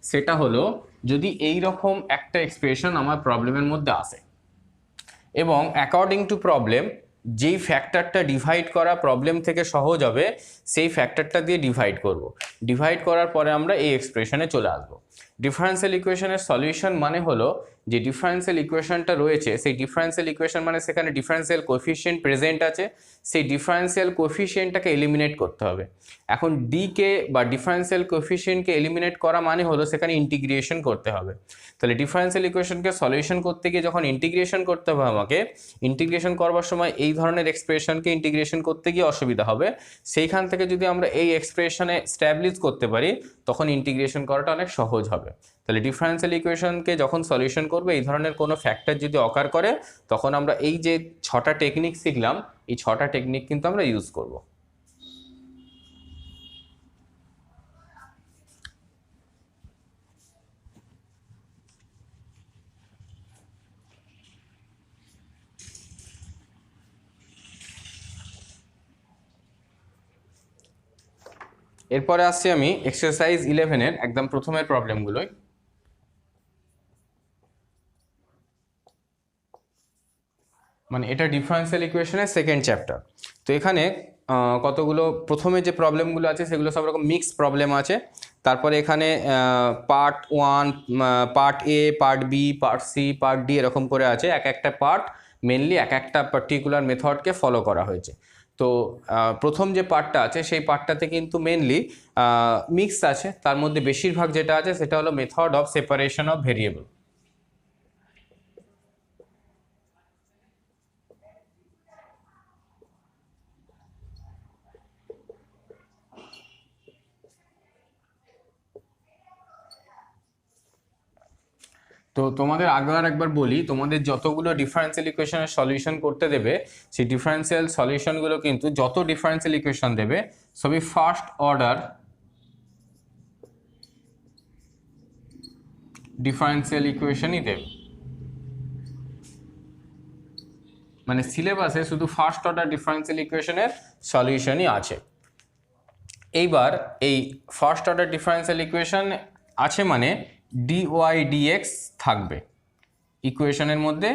সেটা হলো, যদি এই রকম একটা এক্সপ্রেশন আমার প্রবলেমের মধ্যে আসে এবং অ্যাকর্ডিং টু প্রবলেম যেই ফ্যাক্টরটা ডিভাইড করা প্রবলেম থেকে সহজ হবে সেই ফ্যাক্টরটা দিয়ে ডিভাইড করব। ডিভাইড করার পরে আমরা এই এক্সপ্রেশনে চলে আসব। ডিফারেন্সিয়াল ইকুয়েশনের সলিউশন মানে হলো যে ডিফারেন্সিয়াল ইকুয়েশনটা রয়েছে, সেই ডিফারেন্সিয়াল ইকুয়েশন মানে সেখানে ডিফারেন্সিয়াল কোএফিসিয়েন্ট প্রেজেন্ট আছে, সেই ডিফারেন্সিয়াল কোএফিসিয়েন্টটাকে এলিমিনেট করতে হবে। এখন ডিকে বা ডিফারেন্সিয়াল কোএফিসিয়েন্টকে এলিমিনেট করা মানে হলো সেখানে ইন্টিগ্রেশন করতে হবে। তাহলে ডিফারেন্সিয়াল ইকুয়েশনকে সলিউশন করতে গিয়ে যখন ইন্টিগ্রেশন করতে হবে আমাকে, ইন্টিগ্রেশন করবার সময় এই ধরনের এক্সপ্রেশনকে ইন্টিগ্রেশন করতে গিয়ে অসুবিধা হবে, সেইখান থেকে যদি আমরা এই এক্সপ্রেশনে স্ট্যাবলিশ করতে পারি তখন ইন্টিগ্রেশন করাটা অনেক সহজ হবে। তাহলে ডিফারেন্সিয়াল ইকুয়েশনকে যখন সলিউশন করবে এই ধরনের কোনো ফ্যাক্টর যদি অকার করে, তখন আমরা এই যে 6টা টেকনিক শিখলাম এই 6টা টেকনিক কিন্তু আমরা ইউজ করব। এরপরে আসছি আমি এক্সারসাইজ 11-এর একদম প্রথমের প্রবলেমগুলোই। মানে এটা ডিফারেন্সিয়াল ইকুয়েশনের সেকেন্ড চ্যাপ্টার। তো এখানে কতগুলো প্রথমে যে প্রবলেমগুলো আছে সেগুলো সব রকম মিক্স প্রবলেম আছে, তারপরে এখানে part 1, part A, part B, part C, part D এরকম করে আছে। এক একটা পার্ট মেনলি এক একটা পার্টিকুলার মেথডকে ফলো করা হয়েছে। তো প্রথম যে পার্টটা আছে সেই পার্টটাতে কিন্তু মেনলি মিক্স আছে। তার মধ্যে বেশিরভাগ যেটা আছে সেটা হলো method of separation of variable. তো তোমাদের একবার বলি, তোমাদের যতগুলো ডিফারেন্সিয়াল ইকুয়েশনের সলিউশন করতে দেবে সেই ডিফারেন্সিয়াল সলিউশনগুলো কিন্তু যত ডিফারেন্সিয়াল ইকুয়েশন দেবে সবই ফার্স্ট অর্ডার ডিফারেন্সিয়াল ইকুয়েশনই দেবে। মানে সিলেবাসে শুধু ফার্স্ট অর্ডার ডিফারেন্সিয়াল ইকুয়েশনের সলিউশনই আছে। এইবার এই ফার্স্ট অর্ডার ডিফারেন্সিয়াল ইকুয়েশন আছে মানে ডিওয়াই ডিএক্স থাকবে ইকুয়েশনের মধ্যে।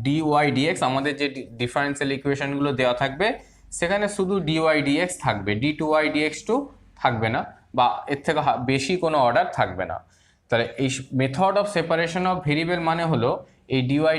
ডিওয়াই ডিএক্স আমাদের যে ডিফারেন্সিয়াল ইকুয়েশনগুলো দেওয়া থাকবে সেখানে শুধু ডিওয়াই ডিএক্স থাকবে, d two Y dx two থাকবে না, বা এর থেকে বেশি কোনো অর্ডার থাকবে না। তাহলে এই method of separation of variable মানে হলো এই ডিওয়াই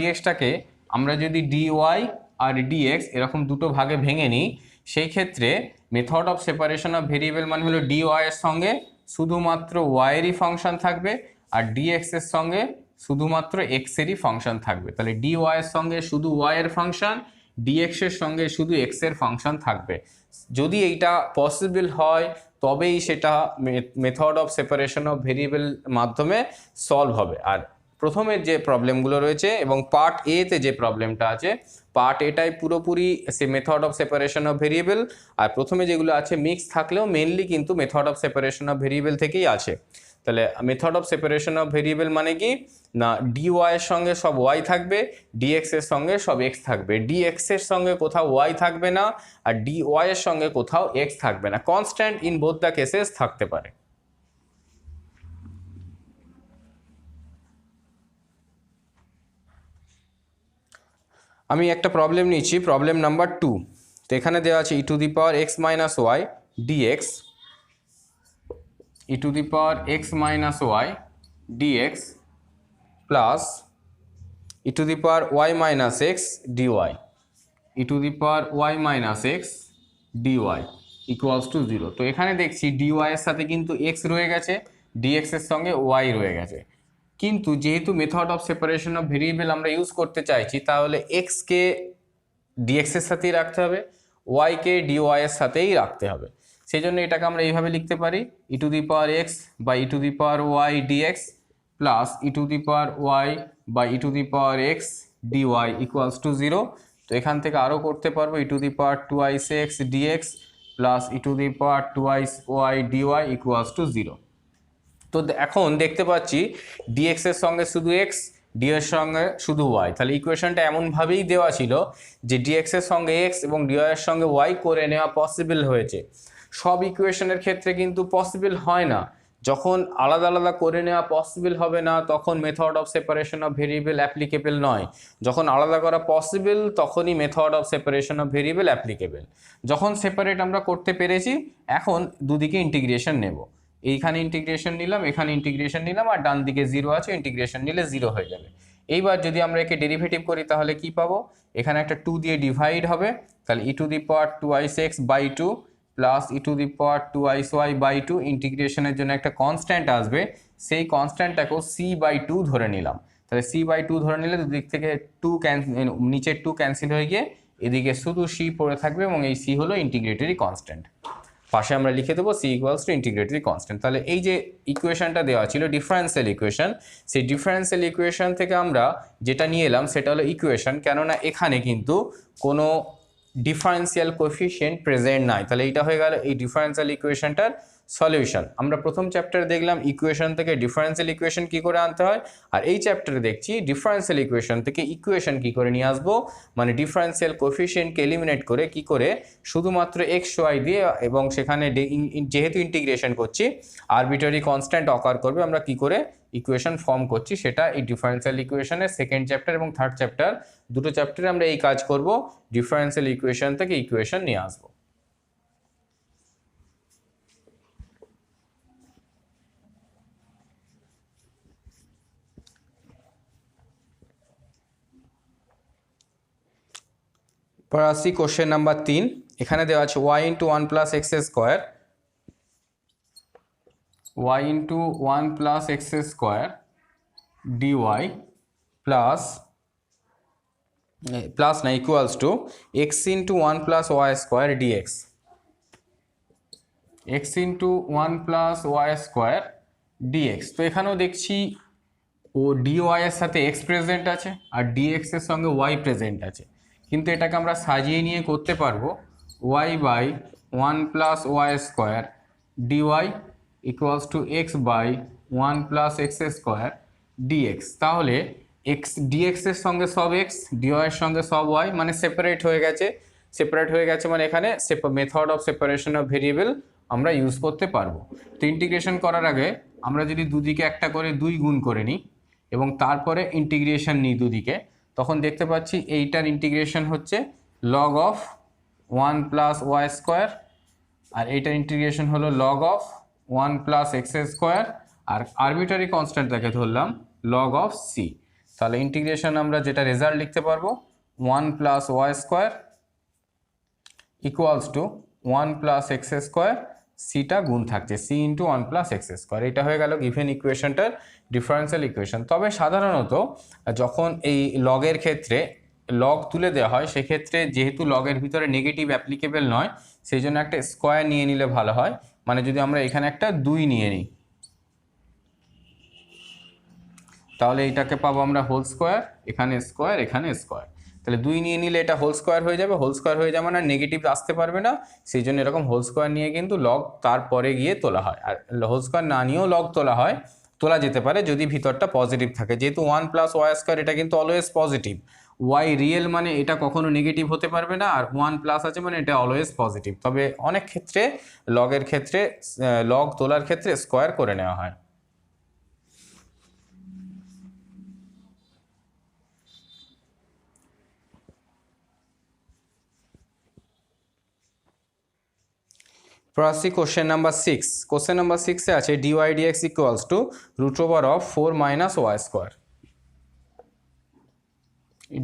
ডিএক্সটাকে আমরা যদি ডিওয়াই আর ডিএক্স এরকম দুটো ভাগে ভেঙে নিই, সেই ক্ষেত্রে method of separation of variable মানে হলো ডিওয়াই এর সঙ্গে শুধুমাত্র ওয়াইয়েরই ফাংশন থাকবে আর ডিএক্স এর সঙ্গে শুধুমাত্র এক্স এরই ফাংশন থাকবে। তাহলে ডিওয়াই এর সঙ্গে শুধু ওয়াই এর ফাংশন, ডিএক্স এর সঙ্গে শুধু এক্স এর ফাংশন থাকবে। যদি এইটা পসিবল হয় তবেই সেটা method of separation of variable মাধ্যমে সলভ হবে। আর প্রথমের যে প্রবলেমগুলো রয়েছে এবং পার্ট এ তে যে প্রবলেমটা আছে, পার্ট এটাই পুরোপুরি সে method of separation of variable, আর প্রথমে যেগুলো আছে মিক্স থাকলেও মেনলি কিন্তু method of separation of variable থেকেই আছে। তাহলে method of separation of variable মানে কি না, ডিওয়াই এর সঙ্গে সব ওয়াই থাকবে, ডিএক্স এর সঙ্গে সব এক্স থাকবে, ডিএক্স এর সঙ্গে কোথাও ওয়াই থাকবে না আর ডিওয়াই এর সঙ্গে কোথাও এক্স থাকবে না। Constant in both the cases থাকতে পারে। আমি একটা প্রবলেম নিচ্ছি, প্রবলেম নাম্বার 2। তো এখানে দেওয়া আছে e to the power x minus y dx, e to the power x minus y dx plus e to the power y minus x dy, e to the power y minus x dy equals to 0। তো এখানে দেখছি dy এর সাথে কিন্তু x রয়ে গেছে, dx এর সঙ্গে ওয়াই রয়ে গেছে, কিন্তু যেহেতু method of separation of variable আমরা ইউজ করতে চাইছি তাহলে এক্সকে ডিএক্স এর সাথেই রাখতে হবে, ওয়াইকে ডিওয়াই এর সাথেই রাখতে হবে। সেই জন্য এটাকে আমরা এইভাবে লিখতে পারি e to the power x by e to the power y dx plus e to the power y by e to the power x dy equals to 0। তো এখান থেকে আরও করতে পারবো e to the power 2i x dx plus e to the power 2i y dy equals to 0। তো এখন দেখতে পাচ্ছি ডিএক্স এর সঙ্গে শুধু এক্স, ডি এর সঙ্গে শুধু ওয়াই। তাহলে ইকুয়েশনটা এমনভাবেই দেওয়া ছিল যে ডিএক্স এর সঙ্গে এক্স এবং ডিওয়াই এর সঙ্গে ওয়াই করে নেওয়া পসিবল হয়েছে। সব ইকুয়েশনের ক্ষেত্রে কিন্তু পসিবল হয় না। যখন আলাদা আলাদা করে নেওয়া পসিবল হবে না তখন method of separation of variable applicable নয়। যখন আলাদা করা পসিবল তখনই method of separation of variable applicable. যখন সেপারেট আমরা করতে পেরেছি এখন দুদিকে ইন্টিগ্রেশন নেব, এইখানে ইন্টিগ্রেশন নিলাম, এখানে ইন্টিগ্রেশন নিলাম, আর ডান দিকে 0 আছে, ইন্টিগ্রেশন নিলে 0 হয়ে যাবে। এইবার যদি আমরা একে ডেরিভেটিভ করি তাহলে কি পাবো, এখানে একটা 2 দিয়ে ডিভাইড হবে, তাহলে e to the power 2i x by 2 plus e to the power 2i y by 2, ইন্টিগ্রেশনের জন্য একটা কনস্ট্যান্ট আসবে, সেই কনস্ট্যান্টটাকেও সি বাই 2 ধরে নিলাম। তাহলে সি বাই 2 ধরে নিলে দুদিক থেকে 2 নিচের 2 ক্যান্সেল হয়ে গিয়ে এদিকে শুধু সি পড়ে থাকবে এবং এই সি হলো ইন্টিগ্রেটরি কনস্ট্যান্ট। পাশে আমরা লিখে দেবো সি ইকুয়ালস টু ইন্টিগ্রেটরি কনস্ট্যান্ট। তাহলে এই যে ইকুয়েশনটা দেওয়া ছিল ডিফারেন্সিয়াল ইকুয়েশন, সেই ডিফারেন্সিয়াল ইকুয়েশন থেকে আমরা যেটা নিয়ে এলাম সেটা হলো ইকুয়েশন, কেননা এখানে কিন্তু কোনো ডিফারেন্সিয়াল কোএফিসিয়েন্ট প্রেজেন্ট নাই। তাহলে এইটা হয়ে গেল এই ডিফারেন্সিয়াল ইকুয়েশনটার সলিউশন। আমরা প্রথম চ্যাপ্টারে দেখলাম ইকুয়েশন থেকে ডিফারেন্সিয়াল ইকুয়েশন কী করে আনতে হয়, আর এই চ্যাপ্টারে দেখছি ডিফারেন্সিয়াল ইকুয়েশন থেকে ইকুয়েশন কী করে নিয়ে আসবো, মানে ডিফারেন্সিয়াল কোএফিসিয়েন্টকে এলিমিনেট করে কি করে শুধুমাত্র এক্স ওয়াই দিয়ে, এবং সেখানে যেহেতু ইন্টিগ্রেশন করছি আরবিটারি কনস্ট্যান্ট অকার করবে, আমরা কি করে ইকুয়েশন ফর্ম করছি সেটা এই ডিফারেন্সিয়াল ইকুয়েশনের সেকেন্ড চ্যাপ্টার এবং থার্ড চ্যাপ্টার দুটো চ্যাপ্টারে আমরা এই কাজ করব, ডিফারেন্সিয়াল ইকুয়েশন থেকে ইকুয়েশন নিয়ে আসবো। এরপর আসি কোশ্চেন নাম্বার 3। এখানে দেওয়া আছে y into 1 plus x square, y into 1 plus x square dy plus plus না equals to x into 1 plus y square dx. X into 1 plus y square dx. তো এখানেও দেখছি ও ডিওয়াই এর সাথে এক্স প্রেজেন্ট আছে আর ডিএক্স এর সঙ্গে Y present আছে, কিন্তু এটাকে আমরা সাজিয়ে নিয়ে করতে পারবো y by 1 plus y square dy equals to x by 1 plus x square dx. তাহলে এক্স ডিএক্স এর সঙ্গে সব এক্স, ডিওয়াই এর সঙ্গে সব ওয়াই, মানে সেপারেট হয়ে গেছে। সেপারেট হয়ে গেছে মানে এখানে method of separation of variable আমরা ইউজ করতে পারবো। তো ইন্টিগ্রেশন করার আগে আমরা যদি দুদিকে একটা করে 2 গুণ করে নিই এবং তারপরে ইন্টিগ্রেশন নিই দুদিকে, তখন দেখতে পাচ্ছি এইটার ইন্টিগ্রেশন হচ্ছে log of 1 plus y square, আর এইটার ইন্টিগ্রেশন হলো log of 1 plus x square, আর আরবিটারি কনস্ট্যান্টটাকে ধরলাম লগ অফ সি। তাহলে ইন্টিগ্রেশন আমরা যেটা রেজাল্ট লিখতে পারবো 1 plus y square equals to 1 plus x square, সিটা গুণ থাকছে c into 1 plus x square. এটা হয়ে গেল গিভেন ইকুয়েশনটার ডিফারেন্সিয়াল ইকুয়েশন। তবে সাধারণত যখন এই লগের ক্ষেত্রে লগ তুলে দেওয়া হয় সেক্ষেত্রে যেহেতু লগের ভিতরে নেগেটিভ অ্যাপ্লিকেবল নয়, সেই জন্য একটা স্কোয়ার নিয়ে নিলে ভালো হয়। মানে যদি আমরা এখানে একটা 2 নিয়ে নিই তাহলে এটাকে পাবো আমরা হোল স্কোয়ার, এখানে স্কোয়ার, এখানে স্কোয়ার। তাহলে 2 নিয়ে নিলে এটা হোল স্কোয়ার হয়ে যাবে, হোল স্কোয়ার হয়ে যাবে না নেগেটিভ আসতে পারবে না, সেই জন্য এরকম হোল স্কোয়ার নিয়ে কিন্তু লগ তারপরে গিয়ে তোলা হয়। আর হোল স্কোয়ার না নিয়েও লগ তোলা যেতে পারে যদি ভিতরটা পজিটিভ থাকে। যেহেতু 1 প্লাস ওয়াই স্কোয়ার এটা কিন্তু অলওয়েজ পজিটিভ, ওয়াই রিয়েল মানে এটা কখনো নেগেটিভ হতে পারবে না, আর 1 প্লাস আছে মানে এটা অলওয়েজ পজিটিভ। তবে অনেক ক্ষেত্রে লগের ক্ষেত্রে লগ তোলার ক্ষেত্রে স্কোয়ার করে নেওয়া হয়। আসি কোশ্চেন নাম্বার 6। কোশ্চেন নাম্বার 6-এ আছে dy dx equals to root over of 4 minus y square.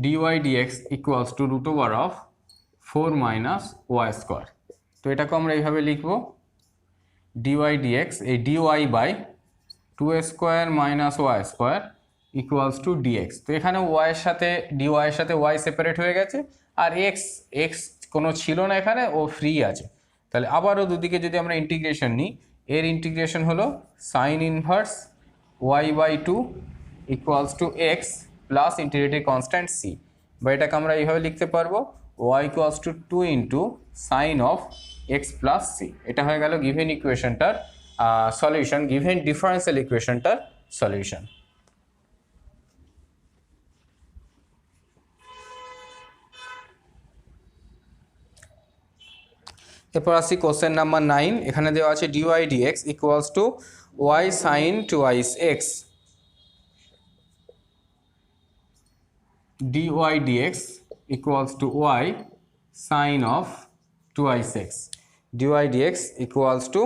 Dy dx equals to root over of 4 minus y square. তো এটাকে আমরা এইভাবে লিখব ডিওয়াই ডিএক্স, এই dy by 2 square minus y square equals to dx. তো এখানে ওয়াইয়ের সাথে ডিওয়াইয়ের সাথে ওয়াই সেপারেট হয়ে গেছে, আর এক্স কোনো ছিল না এখানে, ও ফ্রি আছে। তাহলে আবারও দুদিকে যদি আমরা ইন্টিগ্রেশন নিই, এর ইন্টিগ্রেশন হলো sine inverse y by 2 equals to x plus integrative constant c, বা এটাকে আমরা এইভাবে লিখতে পারবো y equals to 2 into sine of x plus c. এটা হয়ে গেল গিভেন ইকুয়েশনটার সলিউশন, গিভেন ডিফারেন্সিয়াল ইকুয়েশনটার সলিউশন। এরপর আসি কোশ্চেন নাম্বার 9। এখানে দেওয়া আছে dy dx equals to y sine twice x. Dy dx equals to y sine of twice x. Dy dx equals two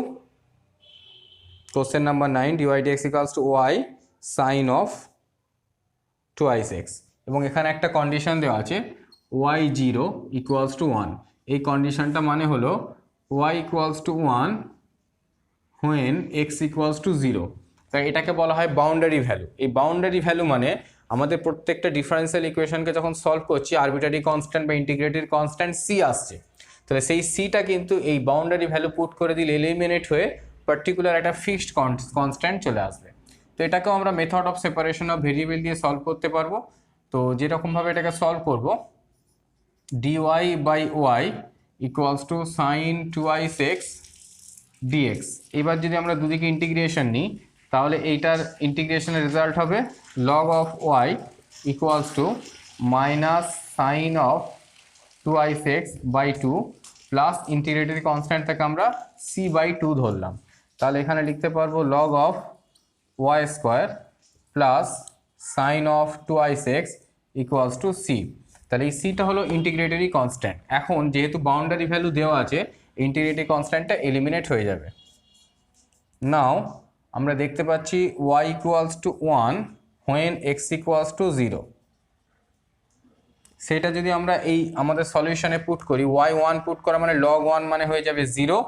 question number 9 dy dx equals to y sine of twice x, এবং এখানে একটা condition দেওয়া আছে Y 0 equals to 1। এই কন্ডিশনটা মানে হলো y equals to 1 when x equals to 0। তাই এটাকে বলা হয় বাউন্ডারি ভ্যালু। এই বাউন্ডারি ভ্যালু মানে আমাদের প্রত্যেকটা ডিফারেন্সিয়াল ইকুয়েশনকে যখন সলভ করছি আরবিটারি কনস্ট্যান্ট বা ইন্টিগ্রেটেড কনস্ট্যান্ট সি আসছে, তাহলে সেই সিটা কিন্তু এই বাউন্ডারি ভ্যালু পুট করে দিলে এলিমিনেট হয়ে পার্টিকুলার একটা ফিক্সড কনস্ট্যান্ট চলে আসবে। তো এটাকেও আমরা method of separation of variable দিয়ে সলভ করতে পারবো। তো যেরকমভাবে এটাকে সলভ করব, dy by y equals to sine twice x dx. এবার যদি আমরা দুদিকে ইন্টিগ্রেশন নিই তাহলে এইটার ইন্টিগ্রেশনের রেজাল্ট হবে log of y equals to minus sine of twice x by 2 plus integrated constant থেকে আমরা সি বাই 2 ধরলাম। তাহলে এখানে লিখতে পারবো log of y square plus sine of twice x equals to c. তাহলে এই সিটা হলো ইন্টিগ্রেটরি কনস্ট্যান্ট। এখন যেহেতু বাউন্ডারি ভ্যালু দেওয়া আছে, ইন্টিগ্রেটরি কনস্ট্যান্টটা এলিমিনেট হয়ে যাবে। নাও আমরা দেখতে পাচ্ছি y equals to 1 when x equals to 0। সেটা যদি আমরা এই আমাদের সলিউশনে পুট করি, y1 পুট করা মানে log 1 মানে হয়ে যাবে 0,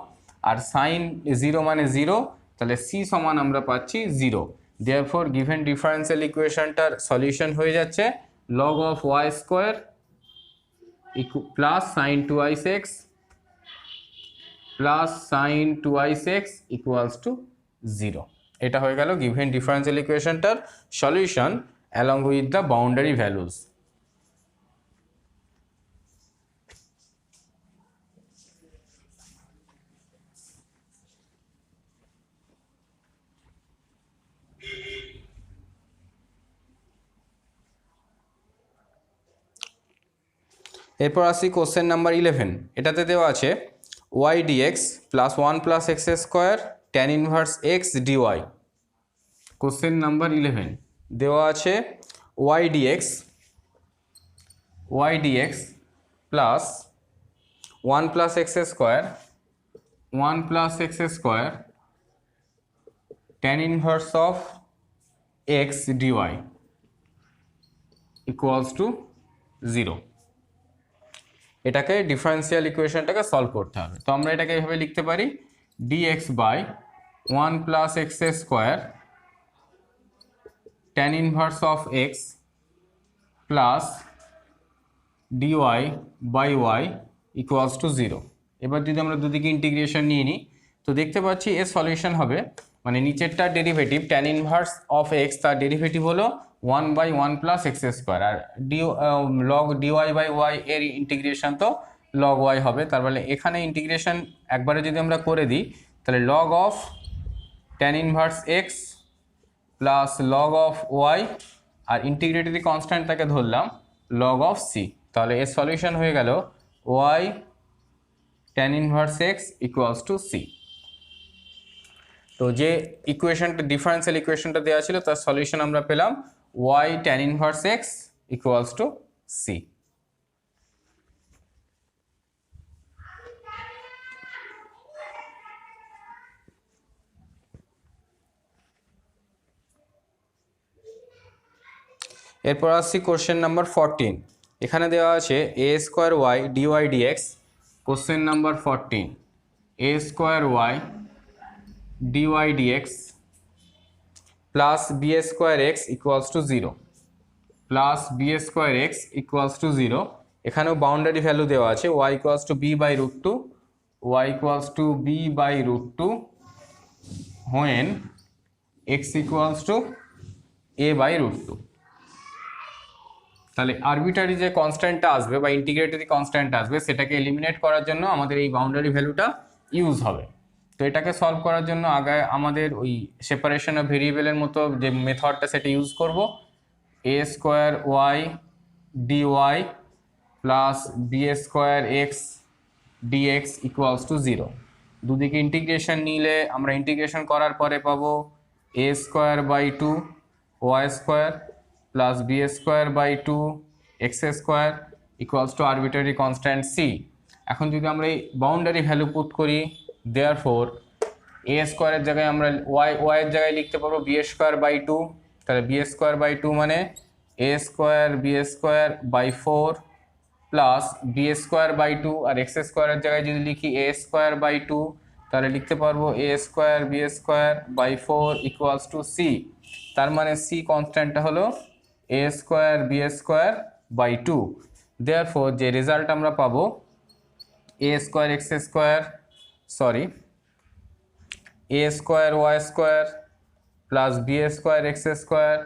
আর sin 0 মানে 0, তাহলে c সমান আমরা পাচ্ছি 0। দেয়ারফর গিভেন ডিফারেন্সিয়াল ইকুয়েশনটার সলিউশন হয়ে যাচ্ছে log of y square plus sin 2x plus sin 2x equals to 0। এটা হয়ে গেল গিভেন ডিফারেন্সিয়াল ইকুয়েশনটার solution along with the boundary values. এরপর আসি কোশ্চেন নাম্বার 11। এটাতে দেওয়া আছে y dx plus 1 plus x square tan inverse x dy. Question number 11 দেওয়া আছে y dx plus 1 plus x square tan inverse of x dy equals to 0। এটাকে differential ইকুয়েশনটাকে solve করতে হবে। তো আমরা এটাকে এইভাবে লিখতে পারি dx by 1 plus x square tan inverse of x plus dy by y equals to 0। এবার যদি আমরা দুদিকে ইন্টিগ্রেশন নিয়ে নিই তো দেখতে পাচ্ছি এর সলিউশন হবে মানে নিচেরটা derivative tan inverse of x, তার ডেরিভেটিভ হলো 1 বাই 1 প্লাস এক্স স্কোয়ার, আর লগ ডিওয়াই বাই ওয়াই এর ইন্টিগ্রেশন তো লগ ওয়াই হবে। তার মানে এখানে ইন্টিগ্রেশন একবারে যদি আমরা করে দিই তাহলে log of tan inverse x plus log of y, আর ইন্টিগ্রেটরি কনস্ট্যান্টটাকে ধরলাম লগ অফ সি। তাহলে এর সলিউশন হয়ে গেল y tan inverse x equals to c. তো যে ইকুয়েশনটা ডিফারেন্সিয়াল ইকুয়েশনটা দেওয়া ছিল তার সলিউশন আমরা পেলাম y tan inverse x equals two c। এরপর আসছি কোশ্চেন নাম্বার 14। এখানে দেওয়া আছে a square y dy dx। Question number 14 a square y dy dx plus b square x equals to 0 plus b square x equals to 0। এখানেও boundary value দেওয়া আছে y equals to b by root two, y equals to b by root two when x equals to A by root two. তাহলে arbitrary যে কনস্ট্যান্টটা আসবে বা ইন্টিগ্রেটরি constant আসবে সেটাকে এলিমিনেট করার জন্য আমাদের এই বাউন্ডারি ভ্যালুটা ইউজ হবে। তো এটাকে সলভ করার জন্য আগে আমাদের ওই সেপারেশন অফ ভেরিয়েবলের মতো যে মেথডটা সেটা ইউজ করব। A square y dy plus b square x dx equals to 0। দুদিকে ইন্টিগ্রেশন নিলে আমরা ইন্টিগ্রেশন করার পরে পাবো a square by 2 y square plus b square by 2 x square equals to arbitrary constant c. এখন যদি আমরা এই বাউন্ডারি ভ্যালু পুট করি দেয়ারফর এ স্কোয়ারের জায়গায় আমরা ওয়াইয়ের জায়গায় লিখতে পারবো বি স্কোয়ার বাই 2। তাহলে বি স্কোয়ার বাই 2 মানে a square b square by 4 plus b square by 2, আর এক্স স্কোয়ারের জায়গায় যদি লিখি এ স্কোয়ার বাই 2 তাহলে লিখতে পারবো a square b square by 4 equals to c. তার মানে সি কনস্ট্যান্টটা হলো a square b square by 2। Therefore যে রেজাল্ট আমরা পাবো a square x square sorry a square y square plus b square x square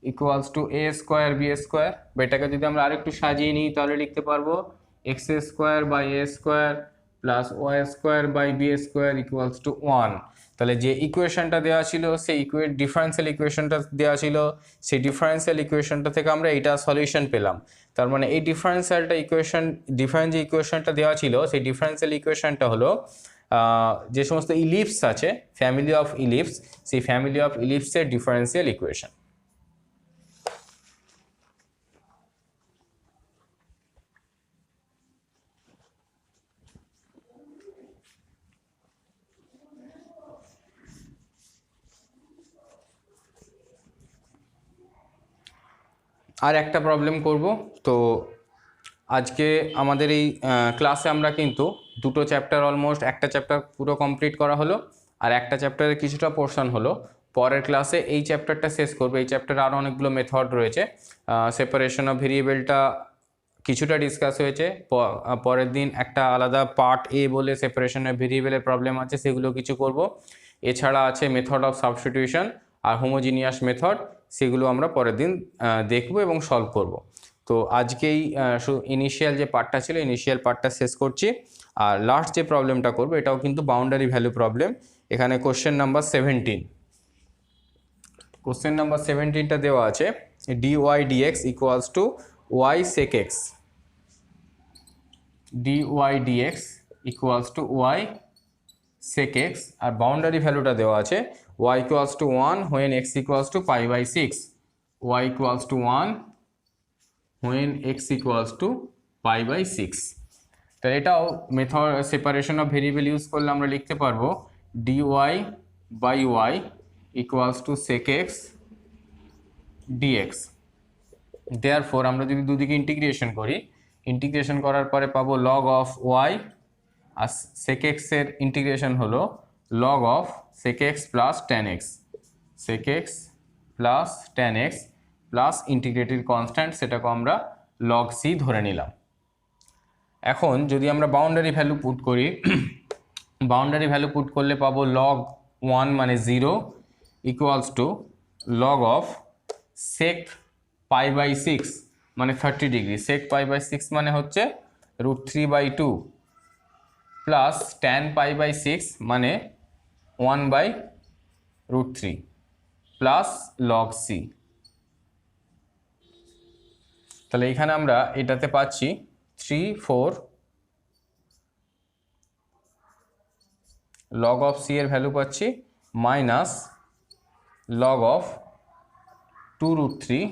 equals to a square b square. এটাকে যদি আমরা আরেকটু সাজিয়ে নিই তাহলে লিখতে পারবো x square by a square plus y square by b square equals to 1। তাহলে যে ইকুয়েশনটা দেওয়া ছিল সেই ডিফারেন্সিয়াল ইকুয়েশনটা দেওয়া ছিল, সেই ডিফারেন্সিয়াল ইকুয়েশনটা থেকে আমরা এইটা সলিউশন পেলাম। তার মানে এই ডিফারেন্স যে ইকুয়েশনটা দেওয়া ছিল সেই ডিফারেন্সিয়াল ইকুয়েশনটা হলো যে সমস্ত ইলিপস আছে ফ্যামিলি অফ ইলিপস, সেই ফ্যামিলি অফ ইলিপসের ডিফারেন্সিয়াল ইকুয়েশন। আর একটা প্রবলেম করব। তো আজকে আমাদের এই ক্লাসে আমরা কিন্তু দুটো চ্যাপ্টার অলমোস্ট, একটা চ্যাপ্টার পুরো কমপ্লিট করা হলো আর একটা চ্যাপ্টারের কিছুটা পোর্শন হলো। পরের ক্লাসে এই চ্যাপ্টারটা শেষ করবো। এই চ্যাপ্টারে আরও অনেকগুলো মেথড রয়েছে। সেপারেশন অফ ভেরিয়েবলটা কিছুটা ডিসকাস হয়েছে। পরের দিন একটা আলাদা পার্ট এ বলে সেপারেশন অফ ভেরিয়েবলের প্রবলেম আছে, সেগুলো কিছু করব। এছাড়া আছে মেথড অফ সাবস্টিটিউশন আর হোমোজিনিয়াস মেথড, সেগুলো আমরা পরের দিন দেখব এবং সলভ করব। তো আজকেই ইনিশিয়াল যে পার্টটা ছিল, ইনিশিয়াল পার্টটা শেষ করছি। আর লাস্ট যে প্রবলেমটা করব এটাও কিন্তু বাউন্ডারি ভ্যালু প্রবলেম। এখানে কোশ্চেন নাম্বার 17, কোশ্চেন নাম্বার 17টা দেওয়া আছে dy dx equals to y sec x, dy dx equals to y sec x, আর বাউন্ডারি ভ্যালুটা দেওয়া আছে y equals to 1 when x equals to pi by 6, y equals to 1 when x equals to pi by 6। তো এটাও method separation of variable use করলে আমরা লিখতে পারবো dy by y equals to sec x dx। Therefore আমরা যদি দুদিকে integration করি, ইন্টিগ্রেশন করার পরে পাবো log of y, আর sec x এর ইন্টিগ্রেশন হলো log of sec x plus tan x, sec x plus tan x plus integrated constant, সেটাকে আমরা log c ধরে নিলাম। এখন যদি আমরা বাউন্ডারি ভ্যালু পুট করি, বাউন্ডারি ভ্যালু পুট করলে পাবো log 1 মানে 0 equals to log of sec pi by 6 মানে 30 ডিগ্রি, sec pi by 6 মানে হচ্ছে √3/2 প্লাস tan pi by 6 মানে 1/√3 প্লাস log c। তাহলে এখানে আমরা এটাতে পাচ্ছি 3 4 log of c এর ভ্যালু পাচ্ছি মাইনাস log of 2√3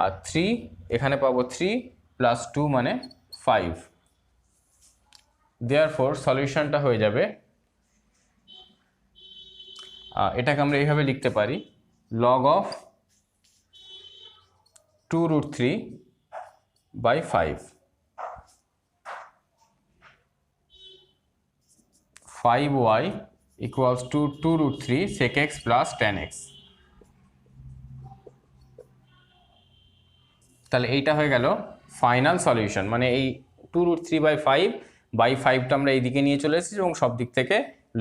আর 3 এখানে পাবো 3 প্লাস 2 মানে 5। দেয়ারফর সলিউশনটা হয়ে যাবে, এটাকে আমরা এইভাবে লিখতে পারি log of 2√3 by 5, 5y equals to 2√3 sec x plus tan x। তাহলে এইটা হয়ে গেল ফাইনাল সলিউশন, মানে এই 2√3/5/5টা আমরা এইদিকে নিয়ে চলে এসেছি এবং সব দিক থেকে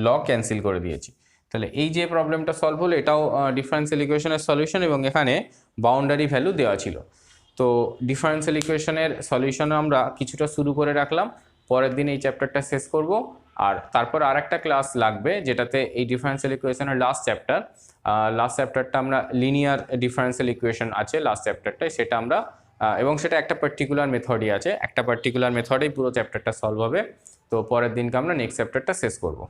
লগ ক্যান্সেল করে দিয়েছি। তাহলে এই যে প্রবলেমটা সলভ হলো এটাও ডিফারেন্সিয়াল ইকুয়েশনের সলিউশন এবং এখানে বাউন্ডারি ভ্যালু দেওয়া ছিল। তো ডিফারেন্সিয়াল ইকুয়েশনের সলিউশনে আমরা কিছুটা শুরু করে রাখলাম, পরের দিন এই চ্যাপ্টারটা শেষ করব। আর তারপর আর একটা ক্লাস লাগবে যেটাতে এই ডিফারেন্সিয়াল ইকুয়েশনের লাস্ট চ্যাপ্টারটা আমরা লিনিয়ার ডিফারেন্সিয়াল ইকুয়েশন আছে লাস্ট চ্যাপ্টারটায়, সেটা আমরা এবং সেটা একটা পার্টিকুলার মেথডই আছে, একটা পার্টিকুলার মেথডেই পুরো চ্যাপ্টারটা সলভ হবে। তো পরের দিনকে আমরা নেক্সট চ্যাপ্টারটা শেষ করব।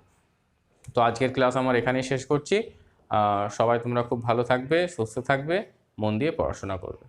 তো আজকের ক্লাস আমার এখানেই শেষ করছি। সবাই তোমরা খুব ভালো থাকবে, সুস্থ থাকবে, মন দিয়ে পড়াশোনা করবে।